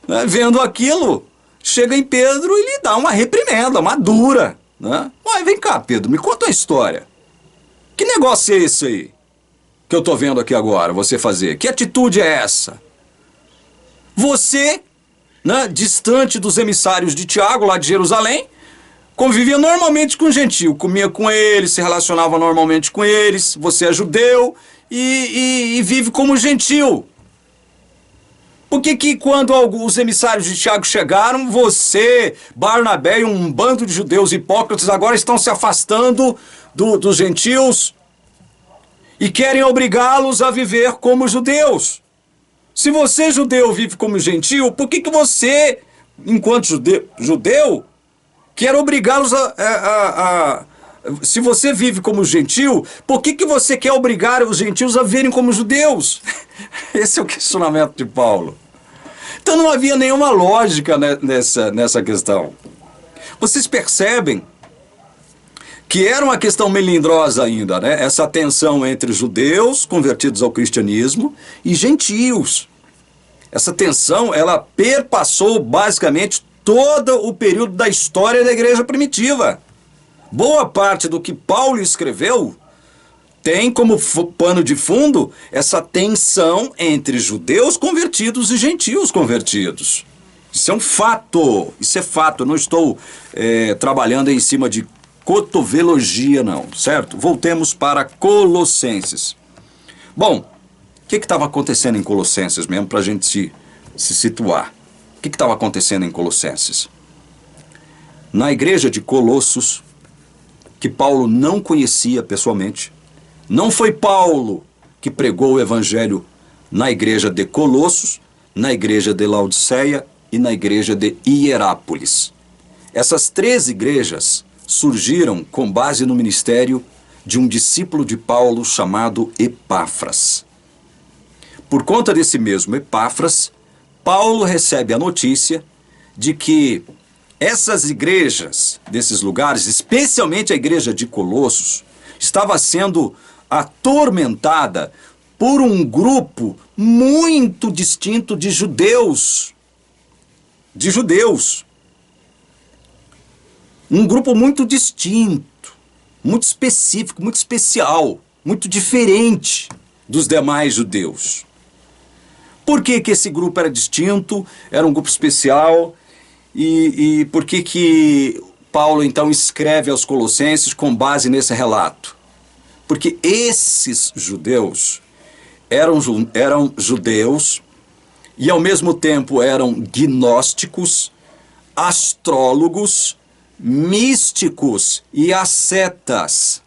né, vendo aquilo, chega em Pedro e lhe dá uma reprimenda, uma dura, né? Mas vem cá, Pedro, me conta a história. Que negócio é esse aí que eu tô vendo aqui agora você fazer? Que atitude é essa? Você, né, distante dos emissários de Tiago, lá de Jerusalém, convivia normalmente com o gentio, comia com eles, se relacionava normalmente com eles, você é judeu e vive como gentil. Por que quando os emissários de Tiago chegaram, você, Barnabé e um bando de judeus hipócritas agora estão se afastando dos gentios e querem obrigá-los a viver como judeus? Se você, judeu, vive como gentil, por que você, enquanto judeu, quer obrigá-los se você vive como gentil, por que você quer obrigar os gentios a verem como judeus? Esse é o questionamento de Paulo. Então não havia nenhuma lógica nessa questão. Vocês percebem que era uma questão melindrosa ainda, né? Essa tensão entre judeus convertidos ao cristianismo e gentios. Essa tensão, ela perpassou basicamente todo o período da história da igreja primitiva. Boa parte do que Paulo escreveu tem como pano de fundo essa tensão entre judeus convertidos e gentios convertidos. Isso é um fato, isso é fato. Eu não estou trabalhando em cima de cotovelogia, não, certo? Voltemos para Colossenses. Bom, o que estava acontecendo em Colossenses mesmo, para a gente se situar? O que estava acontecendo em Colossenses? Na igreja de Colossos, que Paulo não conhecia pessoalmente, não foi Paulo que pregou o evangelho na igreja de Colossos, na igreja de Laodiceia e na igreja de Hierápolis. Essas 3 igrejas surgiram com base no ministério de um discípulo de Paulo chamado Epáfras. Por conta desse mesmo Epáfras, Paulo recebe a notícia de que essas igrejas desses lugares, especialmente a igreja de Colossos, estava sendo atormentada por um grupo muito distinto de judeus. Um grupo muito distinto, muito específico, muito especial, muito diferente dos demais judeus. Por que esse grupo era distinto, era um grupo especial, e por que Paulo então escreve aos Colossenses com base nesse relato? Porque esses judeus eram judeus e ao mesmo tempo eram gnósticos, astrólogos, místicos e ascetas.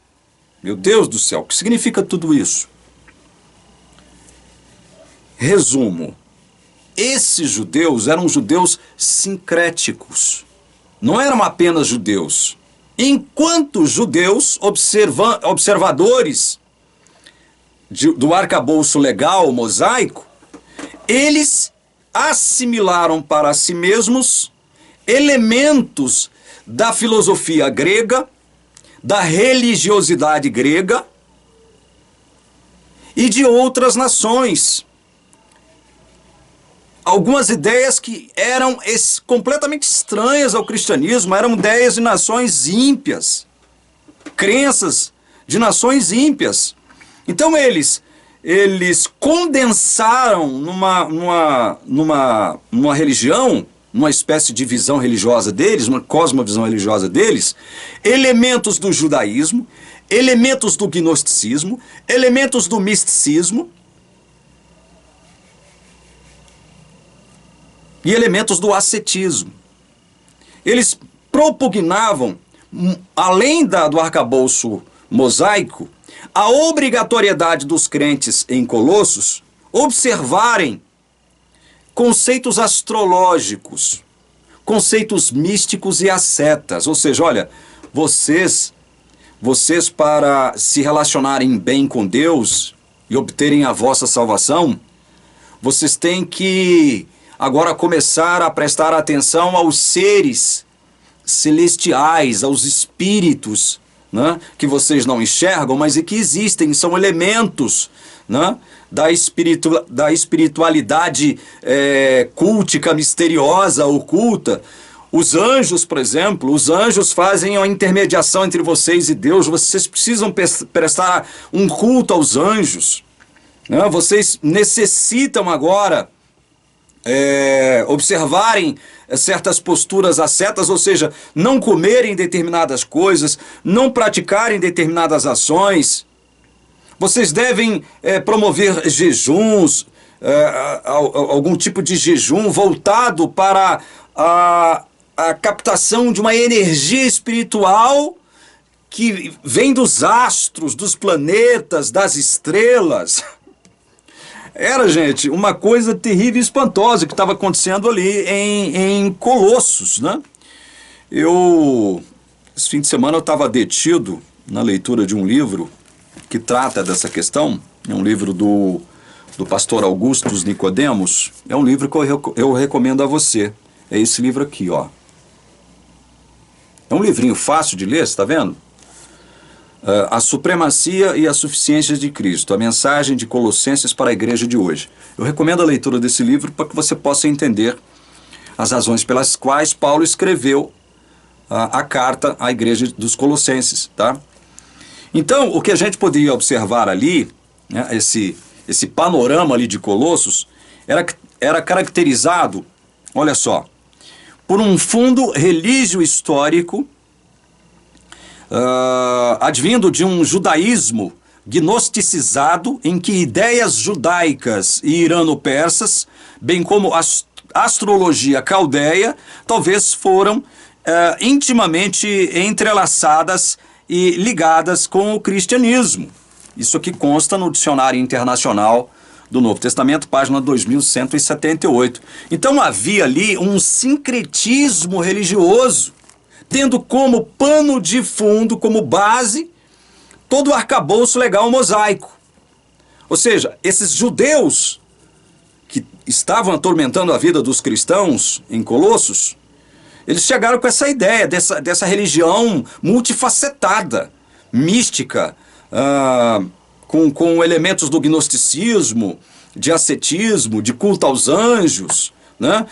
Meu Deus do céu, o que significa tudo isso? Resumo, esses judeus eram judeus sincréticos, não eram apenas judeus. Enquanto judeus, observadores do arcabouço legal mosaico, eles assimilaram para si mesmos elementos da filosofia grega, da religiosidade grega e de outras nações. Algumas ideias que eram completamente estranhas ao cristianismo, eram ideias de nações ímpias, crenças de nações ímpias. Então eles eles condensaram numa religião, numa espécie de visão religiosa deles, uma cosmovisão religiosa deles, elementos do judaísmo, elementos do gnosticismo, elementos do misticismo e elementos do ascetismo. Eles propugnavam, além do arcabouço mosaico, a obrigatoriedade dos crentes em Colossos observarem conceitos astrológicos, conceitos místicos e ascetas. Ou seja, olha, vocês para se relacionarem bem com Deus e obterem a vossa salvação, vocês têm que agora começar a prestar atenção aos seres celestiais, aos espíritos, né, que vocês não enxergam, mas que existem, são elementos, né, da espiritualidade cultica, misteriosa, oculta. Os anjos, por exemplo, os anjos fazem a intermediação entre vocês e Deus. Vocês precisam prestar um culto aos anjos, né? Vocês necessitam agora observarem certas posturas ascetas, ou seja, não comerem determinadas coisas, não praticarem determinadas ações. Vocês devem promover jejuns, algum tipo de jejum voltado para a captação de uma energia espiritual que vem dos astros, dos planetas, das estrelas. Era, gente, uma coisa terrível e espantosa que estava acontecendo ali em Colossos, né? Esse fim de semana eu estava detido na leitura de um livro que trata dessa questão. É um livro do pastor Augustus Nicodemos. É um livro que eu recomendo a você. É esse livro aqui, ó. É um livrinho fácil de ler, você está vendo? A supremacia e a suficiência de Cristo, a mensagem de Colossenses para a igreja de hoje. Eu recomendo a leitura desse livro para que você possa entender as razões pelas quais Paulo escreveu a carta à igreja dos Colossenses, tá? Então, o que a gente poderia observar ali, né, esse panorama ali de Colossos, era caracterizado, olha só, por um fundo religio histórico advindo de um judaísmo gnosticizado em que ideias judaicas e irano-persas, bem como a astrologia caldeia, talvez foram intimamente entrelaçadas e ligadas com o cristianismo. Isso aqui consta no Dicionário Internacional do Novo Testamento, página 2178. Então havia ali um sincretismo religioso, tendo como pano de fundo, como base, todo o arcabouço legal mosaico. Ou seja, esses judeus que estavam atormentando a vida dos cristãos em Colossos, eles chegaram com essa ideia dessa religião multifacetada, mística, com elementos do gnosticismo, de ascetismo, de culto aos anjos, né?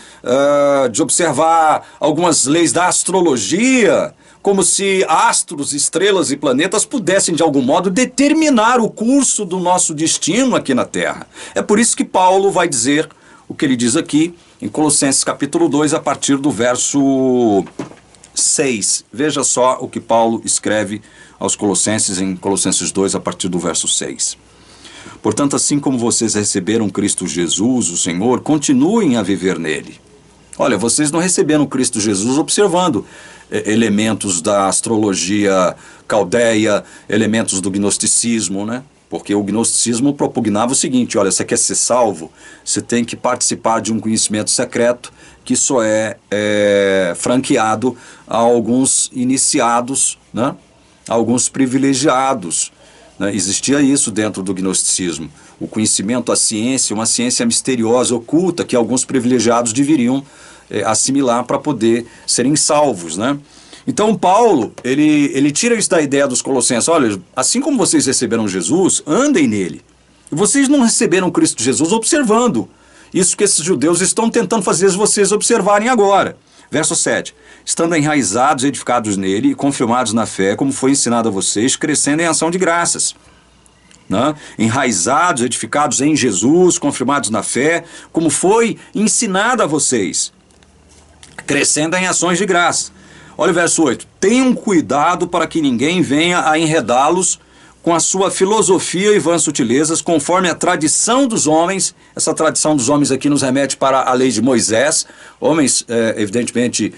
De observar algumas leis da astrologia, como se astros, estrelas e planetas pudessem de algum modo determinar o curso do nosso destino aqui na Terra. É por isso que Paulo vai dizer o que ele diz aqui em Colossenses capítulo 2, a partir do verso 6. Veja só o que Paulo escreve aos Colossenses em Colossenses 2, a partir do verso 6. Portanto, assim como vocês receberam Cristo Jesus, o Senhor, continuem a viver nele. Olha, vocês não receberam Cristo Jesus observando elementos da astrologia caldeia, elementos do gnosticismo, né? Porque o gnosticismo propugnava o seguinte: olha, você quer ser salvo, você tem que participar de um conhecimento secreto que só é franqueado a alguns iniciados, né? A alguns privilegiados. Né? Existia isso dentro do gnosticismo. O conhecimento, a ciência, uma ciência misteriosa, oculta, que alguns privilegiados deveriam assimilar para poder serem salvos, né? Então Paulo, ele tira isso da ideia dos Colossenses: olha, assim como vocês receberam Jesus, andem nele. E vocês não receberam Cristo Jesus observando isso que esses judeus estão tentando fazer vocês observarem agora. Verso 7. Estando enraizados, edificados nele e confirmados na fé, como foi ensinado a vocês, crescendo em ação de graças. né? Enraizados, edificados em Jesus, confirmados na fé, como foi ensinado a vocês, crescendo em ações de graça. Olha o verso 8. Tenham cuidado para que ninguém venha a enredá-los com a sua filosofia e vãs sutilezas, conforme a tradição dos homens. Essa tradição dos homens aqui nos remete para a lei de Moisés. Homens, evidentemente,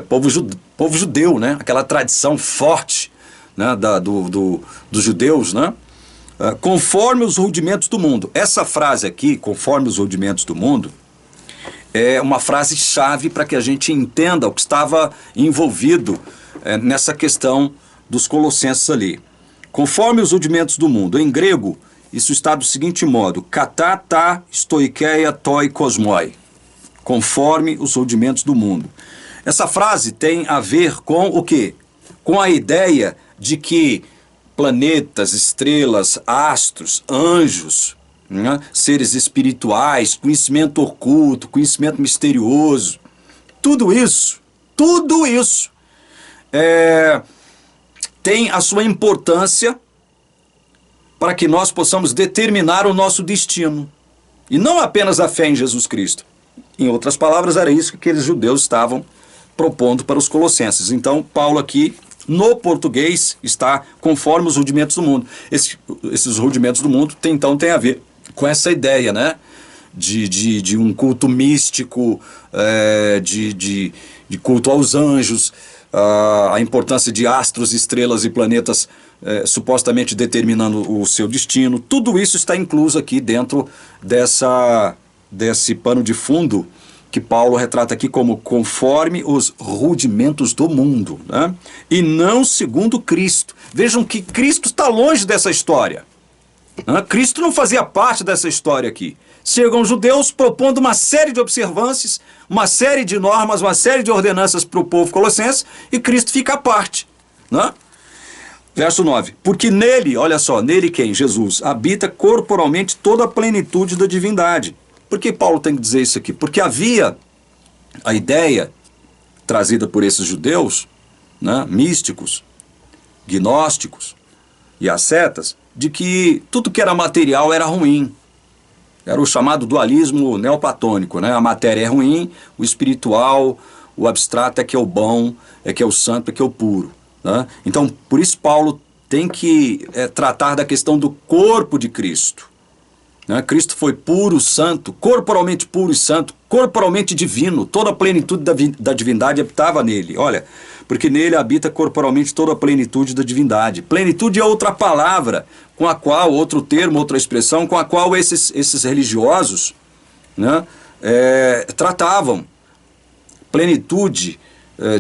povo judeu, né? Aquela tradição forte, né? Dos judeus, né? Conforme os rudimentos do mundo. Essa frase aqui, conforme os rudimentos do mundo, é uma frase-chave para que a gente entenda o que estava envolvido nessa questão dos colossenses ali. Conforme os rudimentos do mundo. Em grego, isso está do seguinte modo: kata, ta, stoikeia, toi, kosmoi. Conforme os rudimentos do mundo. Essa frase tem a ver com o quê? Com a ideia de que planetas, estrelas, astros, anjos, né, seres espirituais, conhecimento oculto, conhecimento misterioso, tudo isso tem a sua importância para que nós possamos determinar o nosso destino. E não apenas a fé em Jesus Cristo. Em outras palavras, era isso que aqueles judeus estavam propondo para os colossenses. Então, Paulo aqui, no português, está conforme os rudimentos do mundo. Esses rudimentos do mundo então tem a ver com essa ideia, né? De um culto místico, de culto aos anjos, a importância de astros, estrelas e planetas supostamente determinando o seu destino. Tudo isso está incluso aqui dentro desse pano de fundo que Paulo retrata aqui como conforme os rudimentos do mundo, né? E não segundo Cristo. Vejam que Cristo está longe dessa história. Cristo não fazia parte dessa história aqui. Chegam os judeus propondo uma série de observâncias, uma série de normas, uma série de ordenanças para o povo colossense, e Cristo fica à parte, né? Verso 9. Porque nele, olha só, nele quem? Jesus, habita corporalmente toda a plenitude da divindade. Por que Paulo tem que dizer isso aqui? Porque havia a ideia trazida por esses judeus, né, místicos, gnósticos e ascetas, de que tudo que era material era ruim. Era o chamado dualismo neoplatônico, né? A matéria é ruim, o espiritual, o abstrato é que é o bom, é que é o santo, é que é o puro, né? Então, por isso Paulo tem que tratar da questão do corpo de Cristo, né? Cristo foi puro, santo, corporalmente puro e santo, corporalmente divino, toda a plenitude da divindade habitava nele. Olha, porque nele habita corporalmente toda a plenitude da divindade. Plenitude é outra palavra, com a qual, outro termo, outra expressão, com a qual esses religiosos, né, tratavam. Plenitude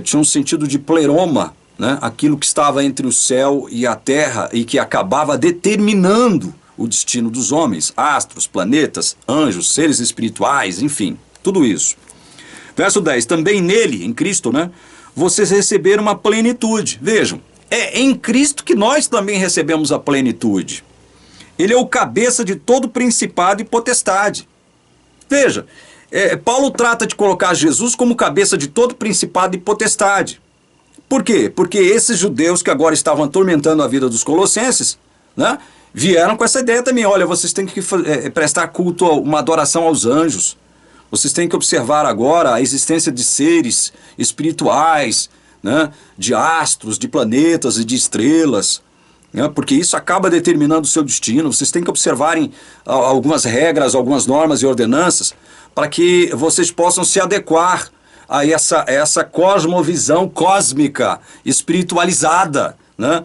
tinha um sentido de pleroma, né, aquilo que estava entre o céu e a terra e que acabava determinando o destino dos homens, astros, planetas, anjos, seres espirituais, enfim, tudo isso. Verso 10, também nele, em Cristo, né, vocês receberam uma plenitude. Vejam, é em Cristo que nós também recebemos a plenitude. Ele é o cabeça de todo principado e potestade. Veja, Paulo trata de colocar Jesus como cabeça de todo principado e potestade. Por quê? Porque esses judeus que agora estavam atormentando a vida dos colossenses, né, vieram com essa ideia também. Olha, vocês têm que prestar culto, uma adoração aos anjos. Vocês têm que observar agora a existência de seres espirituais, né, de astros, de planetas e de estrelas, né, porque isso acaba determinando o seu destino. Vocês têm que observarem algumas regras, algumas normas e ordenanças para que vocês possam se adequar a essa cosmovisão cósmica, espiritualizada, né?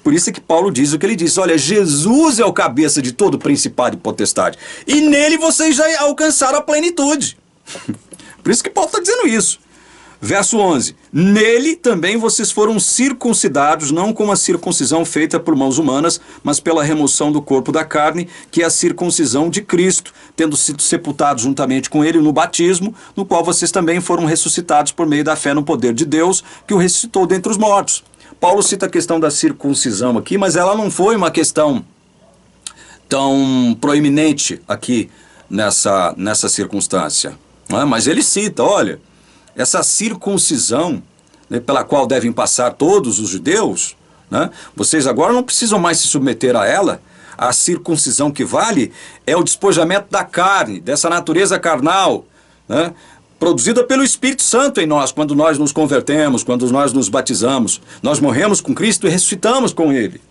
Por isso é que Paulo diz o que ele diz. Olha, Jesus é o cabeça de todo principado e potestade. E nele vocês já alcançaram a plenitude. Por isso que Paulo está dizendo isso. Verso 11. Nele também vocês foram circuncidados, não com a circuncisão feita por mãos humanas, mas pela remoção do corpo da carne, que é a circuncisão de Cristo, tendo sido sepultados juntamente com ele no batismo, no qual vocês também foram ressuscitados por meio da fé no poder de Deus, que o ressuscitou dentre os mortos. Paulo cita a questão da circuncisão aqui, mas ela não foi uma questão tão proeminente aqui nessa circunstância, não é? Mas ele cita, olha, essa circuncisão, né, pela qual devem passar todos os judeus, né? Vocês agora não precisam mais se submeter a ela. A circuncisão que vale é o despojamento da carne, dessa natureza carnal, né? Produzida pelo Espírito Santo em nós, quando nós nos convertemos, quando nós nos batizamos. Nós morremos com Cristo e ressuscitamos com Ele,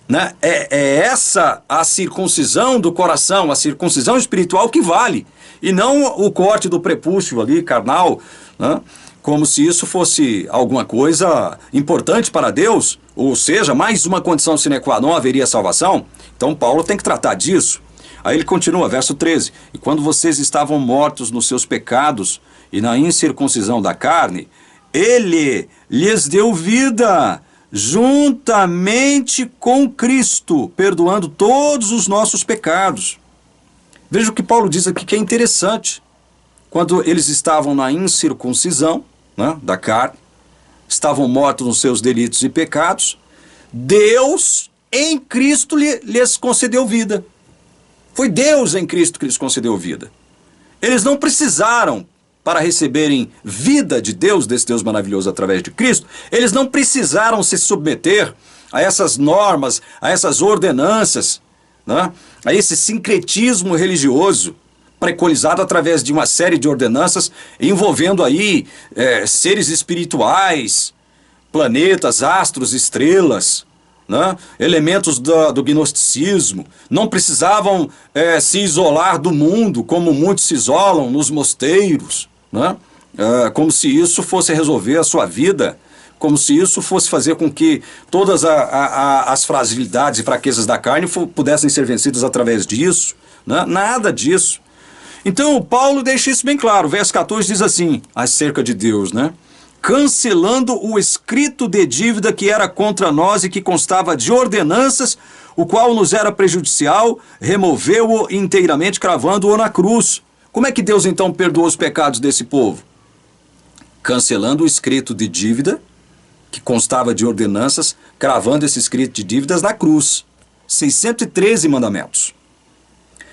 né? É essa a circuncisão do coração, a circuncisão espiritual que vale, e não o corte do prepúcio ali, carnal, né? Como se isso fosse alguma coisa importante para Deus, ou seja, mais uma condição sine qua non haveria salvação. Então Paulo tem que tratar disso. Aí ele continua, verso 13: e quando vocês estavam mortos nos seus pecados e na incircuncisão da carne, ele lhes deu vida juntamente com Cristo, perdoando todos os nossos pecados. Veja o que Paulo diz aqui, que é interessante. Quando eles estavam na incircuncisão, né, da carne, estavam mortos nos seus delitos e pecados, Deus em Cristo lhes concedeu vida. Foi Deus em Cristo que lhes concedeu vida. Eles não precisaram, para receberem vida de Deus, desse Deus maravilhoso através de Cristo, eles não precisaram se submeter a essas normas, a essas ordenanças, né, a esse sincretismo religioso, preconizado através de uma série de ordenanças, envolvendo aí seres espirituais, planetas, astros, estrelas, né? Elementos do gnosticismo. Não precisavam se isolar do mundo, como muitos se isolam nos mosteiros, né? Como se isso fosse resolver a sua vida, como se isso fosse fazer com que todas as fragilidades e fraquezas da carne pudessem ser vencidas através disso, né? Nada disso. Então, Paulo deixa isso bem claro. O verso 14 diz assim, acerca de Deus, né? Cancelando o escrito de dívida que era contra nós e que constava de ordenanças, o qual nos era prejudicial, removeu-o inteiramente, cravando-o na cruz. Como é que Deus, então, perdoou os pecados desse povo? Cancelando o escrito de dívida, que constava de ordenanças, cravando esse escrito de dívidas na cruz. 613 mandamentos.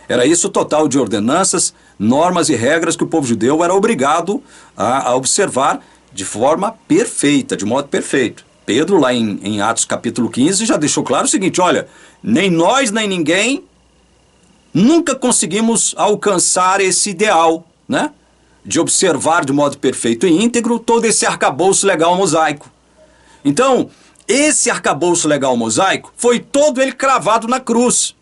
Era isso o total de ordenanças, normas e regras que o povo judeu era obrigado a observar de forma perfeita, de modo perfeito. Pedro, lá em Atos capítulo 15, já deixou claro o seguinte, olha, nem nós, nem ninguém, nunca conseguimos alcançar esse ideal, né? De observar de modo perfeito e íntegro todo esse arcabouço legal mosaico. Então, esse arcabouço legal mosaico foi todo ele cravado na cruz.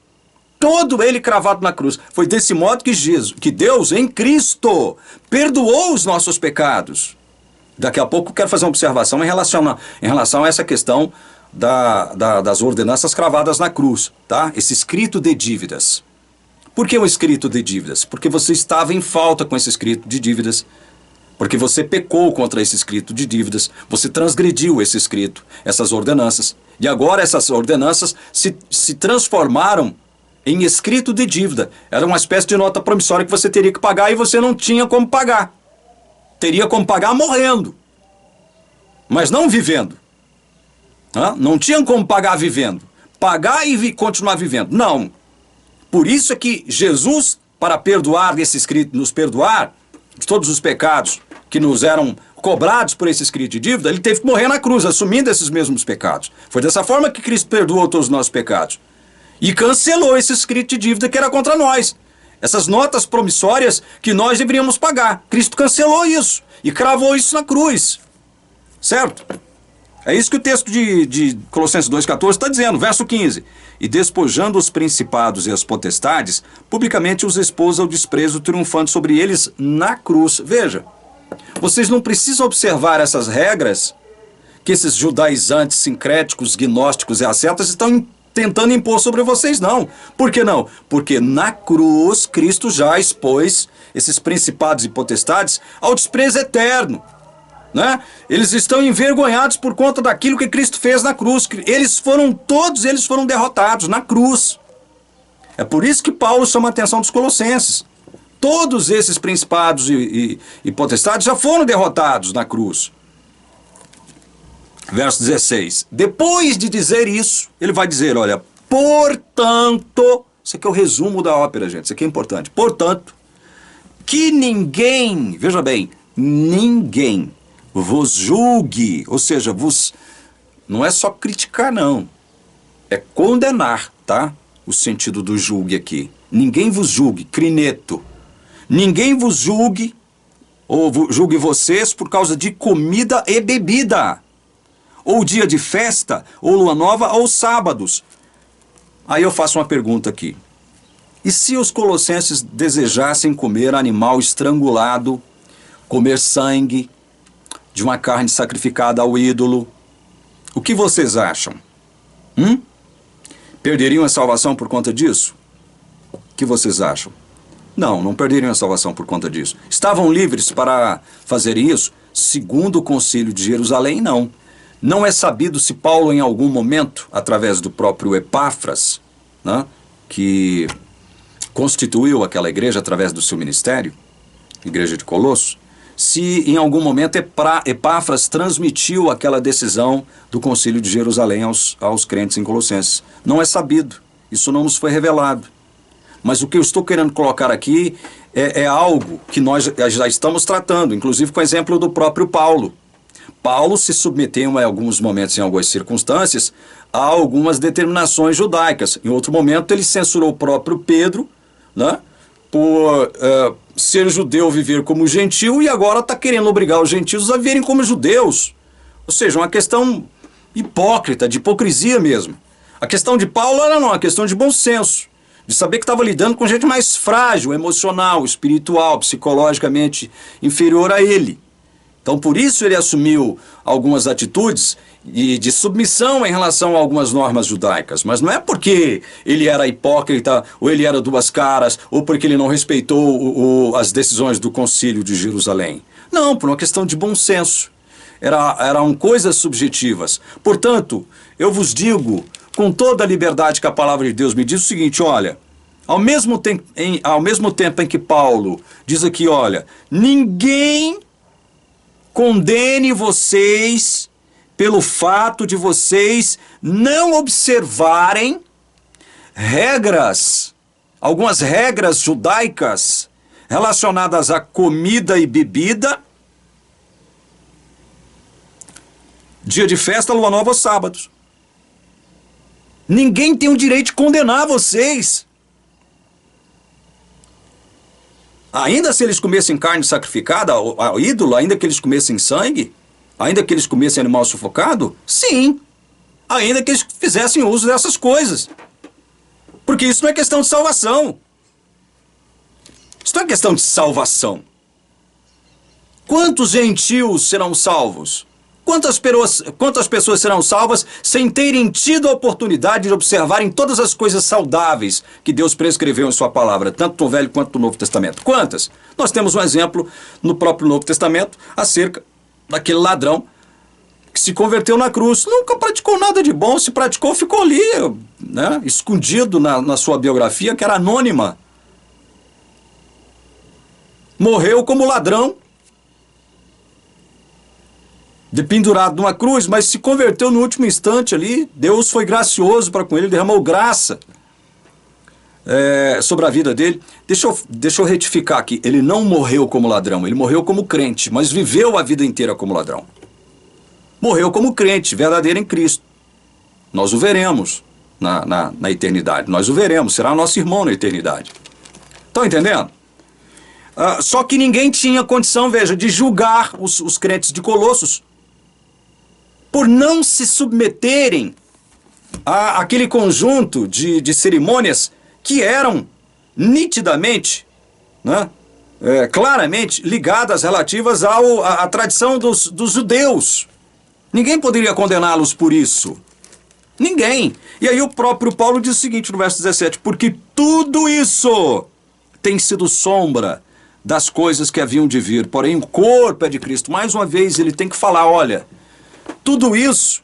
Todo ele cravado na cruz. Foi desse modo que Deus, em Cristo, perdoou os nossos pecados. Daqui a pouco eu quero fazer uma observação em relação a essa questão das ordenanças cravadas na cruz, tá? Esse escrito de dívidas. Por que o escrito de dívidas? Porque você estava em falta com esse escrito de dívidas. Porque você pecou contra esse escrito de dívidas. Você transgrediu esse escrito, essas ordenanças. E agora essas ordenanças se transformaram em escrito de dívida. Era uma espécie de nota promissória que você teria que pagar e você não tinha como pagar. Teria como pagar morrendo, mas não vivendo. Não tinha como pagar vivendo. Pagar e continuar vivendo. Não. Por isso é que Jesus, para perdoar esse escrito, nos perdoar de todos os pecados que nos eram cobrados por esse escrito de dívida, ele teve que morrer na cruz, assumindo esses mesmos pecados. Foi dessa forma que Cristo perdoou todos os nossos pecados. E cancelou esse escrito de dívida que era contra nós. Essas notas promissórias que nós deveríamos pagar. Cristo cancelou isso e cravou isso na cruz. Certo? É isso que o texto de Colossenses 2,14 está dizendo. Verso 15. E despojando os principados e as potestades, publicamente os expôs ao desprezo, triunfando sobre eles na cruz. Veja, vocês não precisam observar essas regras que esses judaizantes, sincréticos, gnósticos e ascetas estão tentando impor sobre vocês, não. Por que não? Porque na cruz, Cristo já expôs esses principados e potestades ao desprezo eterno, né? Eles estão envergonhados por conta daquilo que Cristo fez na cruz. Todos eles foram derrotados na cruz. É por isso que Paulo chama a atenção dos colossenses. Todos esses principados e potestades já foram derrotados na cruz. Verso 16. Depois de dizer isso, ele vai dizer, olha, portanto, isso aqui é o resumo da ópera, gente, isso aqui é importante. Portanto, que ninguém, veja bem, ninguém vos julgue, ou seja, vos Não é só criticar, não. É condenar, tá? O sentido do julgue aqui. Ninguém vos julgue, crineto. Ninguém vos julgue, ou julgue vocês por causa de comida e bebida. Ou dia de festa, ou lua nova, ou sábados. Aí eu faço uma pergunta aqui. E se os colossenses desejassem comer animal estrangulado, comer sangue de uma carne sacrificada ao ídolo, o que vocês acham? Perderiam a salvação por conta disso? O que vocês acham? Não, não perderiam a salvação por conta disso. Estavam livres para fazerem isso? Segundo o Concílio de Jerusalém, não. Não é sabido se Paulo, em algum momento, através do próprio Epáfras, né, que constituiu aquela igreja através do seu ministério, igreja de Colossos, se em algum momento Epáfras transmitiu aquela decisão do Concílio de Jerusalém aos crentes em Colossenses. Não é sabido, isso não nos foi revelado. Mas o que eu estou querendo colocar aqui é algo que nós já estamos tratando, inclusive com o exemplo do próprio Paulo. Paulo se submeteu em alguns momentos, em algumas circunstâncias, a algumas determinações judaicas. Em outro momento ele censurou o próprio Pedro, né, por ser judeu viver como gentil, e agora está querendo obrigar os gentios a viverem como judeus. Ou seja, uma questão hipócrita, de hipocrisia mesmo. A questão de Paulo era não, uma questão de bom senso, de saber que estava lidando com gente mais frágil, emocional, espiritual, psicologicamente inferior a ele. Então, por isso ele assumiu algumas atitudes de submissão em relação a algumas normas judaicas. Mas não é porque ele era hipócrita, ou ele era duas caras, ou porque ele não respeitou as decisões do Concílio de Jerusalém. Não, por uma questão de bom senso. Eram coisas subjetivas. Portanto, eu vos digo, com toda a liberdade que a palavra de Deus me diz, o seguinte, olha, ao mesmo tempo em que Paulo diz aqui, olha, ninguém condene vocês pelo fato de vocês não observarem algumas regras judaicas relacionadas a comida e bebida, dia de festa, lua nova ou sábados. Ninguém tem o direito de condenar vocês. Ainda se eles comessem carne sacrificada ao ídolo, ainda que eles comessem sangue, ainda que eles comessem animal sufocado, sim. Ainda que eles fizessem uso dessas coisas. Porque isso não é questão de salvação. Isso não é questão de salvação. Quantos gentios serão salvos? Quantas pessoas serão salvas sem terem tido a oportunidade de observarem todas as coisas saudáveis que Deus prescreveu em sua palavra, tanto no Velho quanto no Novo Testamento? Quantas? Nós temos um exemplo no próprio Novo Testamento acerca daquele ladrão que se converteu na cruz. Nunca praticou nada de bom, se praticou, ficou ali, né, escondido na sua biografia, que era anônima. Morreu como ladrão, dependurado numa cruz, mas se converteu no último instante ali. Deus foi gracioso para com ele, derramou graça sobre a vida dele. Deixa eu retificar aqui, ele não morreu como ladrão, ele morreu como crente, mas viveu a vida inteira como ladrão. Morreu como crente, verdadeiro em Cristo. Nós o veremos na eternidade, nós o veremos, será nosso irmão na eternidade. Estão entendendo? Só que ninguém tinha condição, veja, de julgar os crentes de Colossos por não se submeterem àquele conjunto de cerimônias que eram nitidamente, né, claramente ligadas, relativas à tradição dos judeus. Ninguém poderia condená-los por isso. Ninguém. E aí o próprio Paulo diz o seguinte no verso 17, porque tudo isso tem sido sombra das coisas que haviam de vir, porém o corpo é de Cristo. Mais uma vez ele tem que falar, olha, tudo isso,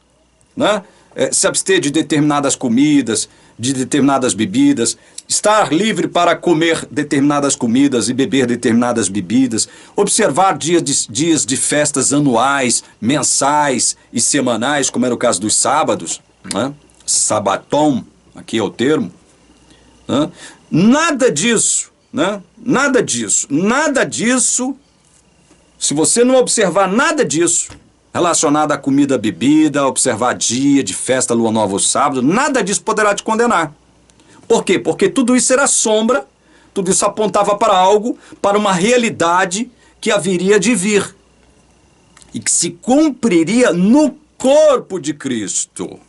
né, se abster de determinadas comidas, de determinadas bebidas, estar livre para comer determinadas comidas e beber determinadas bebidas, observar dias de festas anuais, mensais e semanais, como era o caso dos sábados, né, sabatom, aqui é o termo, né, nada disso, né, nada disso, se você não observar nada disso, relacionada à comida, bebida, observar dia de festa, lua nova ou sábado, nada disso poderá te condenar. Por quê? Porque tudo isso era sombra, tudo isso apontava para algo, para uma realidade que haveria de vir e que se cumpriria no corpo de Cristo.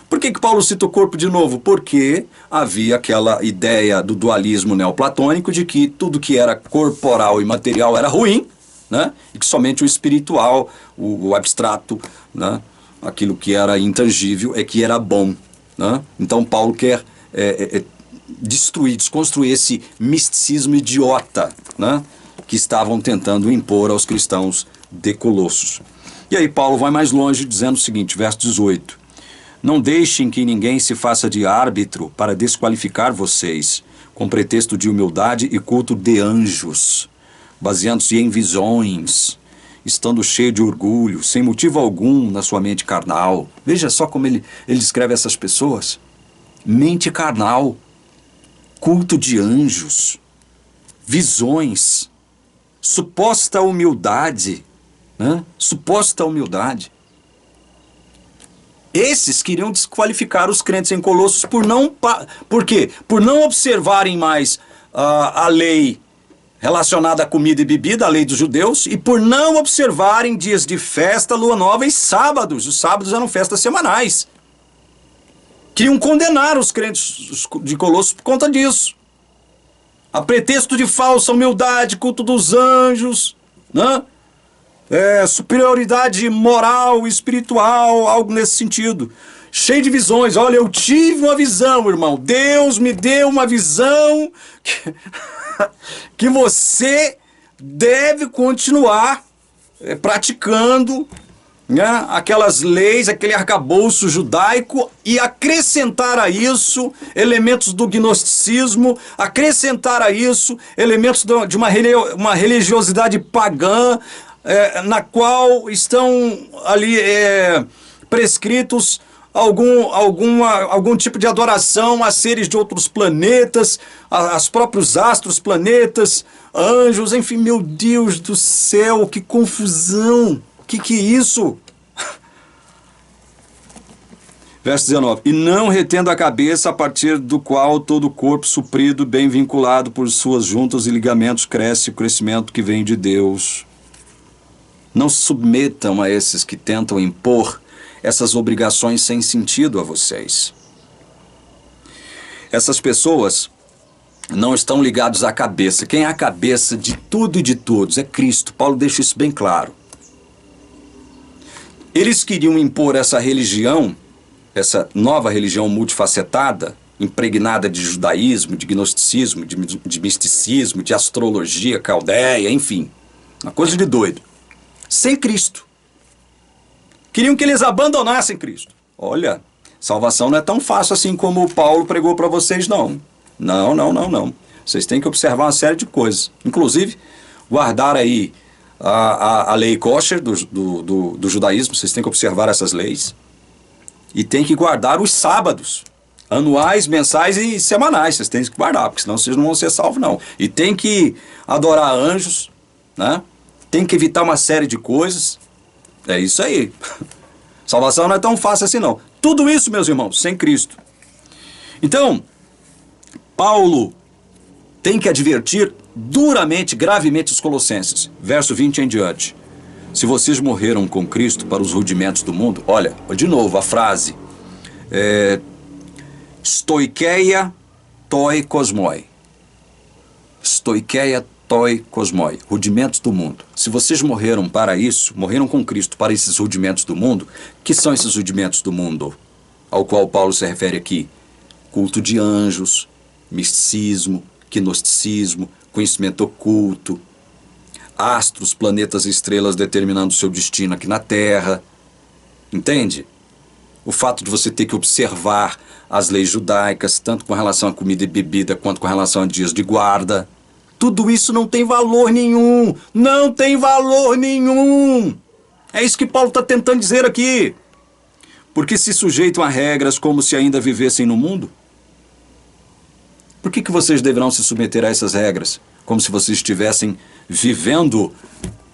Por que Paulo cita o corpo de novo? Porque havia aquela ideia do dualismo neoplatônico de que tudo que era corporal e material era ruim, né? E que somente o espiritual, o abstrato, né? Aquilo que era intangível é que era bom, né? Então Paulo quer destruir, desconstruir esse misticismo idiota, né? Que estavam tentando impor aos cristãos de Colossos. E aí Paulo vai mais longe dizendo o seguinte, verso 18. Não deixem que ninguém se faça de árbitro para desqualificar vocês, com pretexto de humildade e culto de anjos, baseando-se em visões, estando cheio de orgulho, sem motivo algum na sua mente carnal. Veja só como ele descreve essas pessoas. Mente carnal, culto de anjos, visões, suposta humildade, né? Suposta humildade. Esses queriam desqualificar os crentes em Colossos por quê? Por não observarem mais a lei relacionada à comida e bebida, a lei dos judeus, e por não observarem dias de festa, lua nova e sábados. Os sábados eram festas semanais. Queriam condenar os crentes de Colossos por conta disso. A pretexto de falsa humildade, culto dos anjos, né? Superioridade moral, espiritual, algo nesse sentido. Cheio de visões. Olha, eu tive uma visão, irmão. Deus me deu uma visão que você deve continuar praticando, né, aquelas leis, aquele arcabouço judaico e acrescentar a isso elementos do gnosticismo, acrescentar a isso elementos de uma religiosidade pagã, na qual estão ali prescritos algum tipo de adoração a seres de outros planetas, aos próprios astros, planetas, anjos, enfim, meu Deus do céu, que confusão! Que é isso? Verso 19. E não retendo a cabeça, a partir do qual todo o corpo suprido, bem vinculado por suas juntas e ligamentos, cresce o crescimento que vem de Deus. Não se submetam a esses que tentam impor essas obrigações sem sentido a vocês. Essas pessoas não estão ligados à cabeça. Quem é a cabeça de tudo e de todos é Cristo. Paulo deixa isso bem claro. Eles queriam impor essa religião, essa nova religião multifacetada, impregnada de judaísmo, de gnosticismo, de misticismo, de astrologia, caldeia, enfim. Uma coisa de doido. Sem Cristo. Queriam que eles abandonassem Cristo. Olha, salvação não é tão fácil assim como o Paulo pregou para vocês, não. Não. Vocês têm que observar uma série de coisas. Inclusive, guardar aí a lei kosher do judaísmo. Vocês têm que observar essas leis. E tem que guardar os sábados. Anuais, mensais e semanais. Vocês têm que guardar, porque senão vocês não vão ser salvos, não. E tem que adorar anjos, né? Tem que evitar uma série de coisas. É isso aí. Salvação não é tão fácil assim, não. Tudo isso, meus irmãos, sem Cristo. Então, Paulo tem que advertir duramente, gravemente os colossenses. Verso 20 em diante. Se vocês morreram com Cristo para os rudimentos do mundo... Olha, de novo, a frase. Stoikeia toi kosmoi. Stoikeia toi kosmoi. Rudimentos do mundo. Se vocês morreram para isso, morreram com Cristo para esses rudimentos do mundo, que são esses rudimentos do mundo ao qual Paulo se refere aqui? Culto de anjos, misticismo, gnosticismo, conhecimento oculto, astros, planetas e estrelas determinando o seu destino aqui na Terra. Entende? O fato de você ter que observar as leis judaicas, tanto com relação à comida e bebida, quanto com relação a dias de guarda. Tudo isso não tem valor nenhum. Não tem valor nenhum. É isso que Paulo está tentando dizer aqui. Porque se sujeitam a regras como se ainda vivessem no mundo? Por que vocês deverão se submeter a essas regras? Como se vocês estivessem vivendo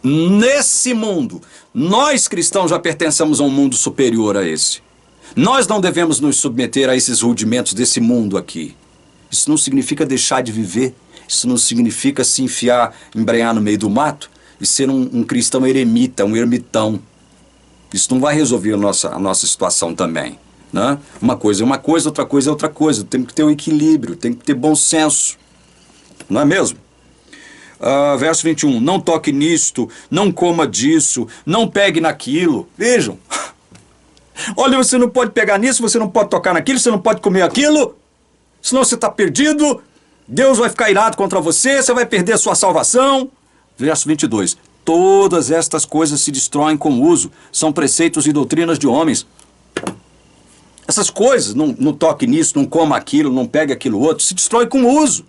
nesse mundo. Nós cristãos já pertencemos a um mundo superior a esse. Nós não devemos nos submeter a esses rudimentos desse mundo aqui. Isso não significa deixar de viver. Isso não significa se enfiar, embrenhar no meio do mato e ser um cristão eremita, um ermitão. Isso não vai resolver a nossa situação também, né? Uma coisa é uma coisa, outra coisa é outra coisa. Tem que ter um equilíbrio, tem que ter bom senso. Não é mesmo? Verso 21. Não toque nisto, não coma disso, não pegue naquilo. Vejam. Olha, você não pode pegar nisso, você não pode tocar naquilo, você não pode comer aquilo. Senão você está perdido. Deus vai ficar irado contra você, você vai perder a sua salvação. Verso 22. Todas estas coisas se destroem com o uso. São preceitos e doutrinas de homens. Essas coisas, não toque nisso, não coma aquilo, não pegue aquilo outro, se destrói com o uso.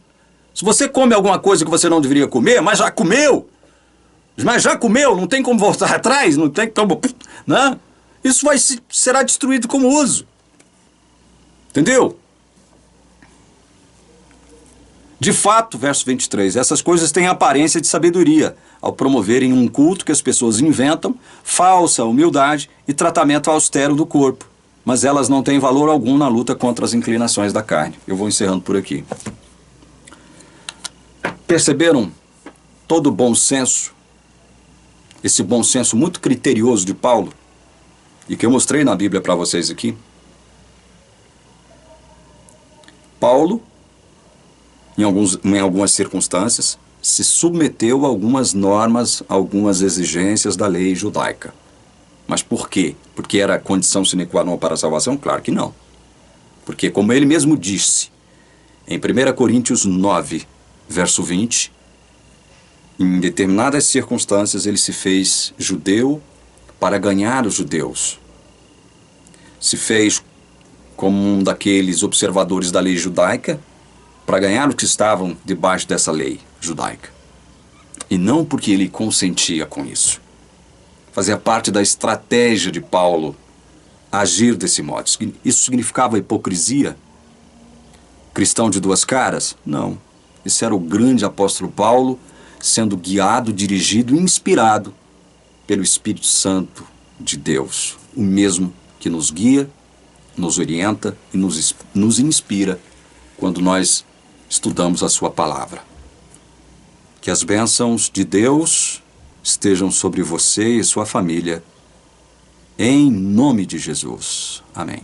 Se você come alguma coisa que você não deveria comer, mas já comeu, não tem como voltar atrás, não tem como, né? Isso será destruído com o uso. Entendeu? De fato, verso 23, essas coisas têm aparência de sabedoria, ao promoverem um culto que as pessoas inventam, falsa humildade e tratamento austero do corpo. Mas elas não têm valor algum na luta contra as inclinações da carne. Eu vou encerrando por aqui. Perceberam todo o bom senso? Esse bom senso muito criterioso de Paulo? E que eu mostrei na Bíblia para vocês aqui? Paulo, em algumas circunstâncias, se submeteu a algumas normas, algumas exigências da lei judaica. Mas por quê? Porque era condição sine qua non para a salvação? Claro que não. Porque, como ele mesmo disse, em 1 Coríntios 9, verso 20, em determinadas circunstâncias ele se fez judeu para ganhar os judeus. Se fez como um daqueles observadores da lei judaica para ganhar os que estavam debaixo dessa lei judaica. E não porque ele consentia com isso. Fazia parte da estratégia de Paulo agir desse modo. Isso significava hipocrisia? Cristão de duas caras? Não. Esse era o grande apóstolo Paulo, sendo guiado, dirigido e inspirado pelo Espírito Santo de Deus. O mesmo que nos guia, nos orienta e nos inspira quando nós estudamos a sua palavra. Que as bênçãos de Deus estejam sobre você e sua família, em nome de Jesus. Amém.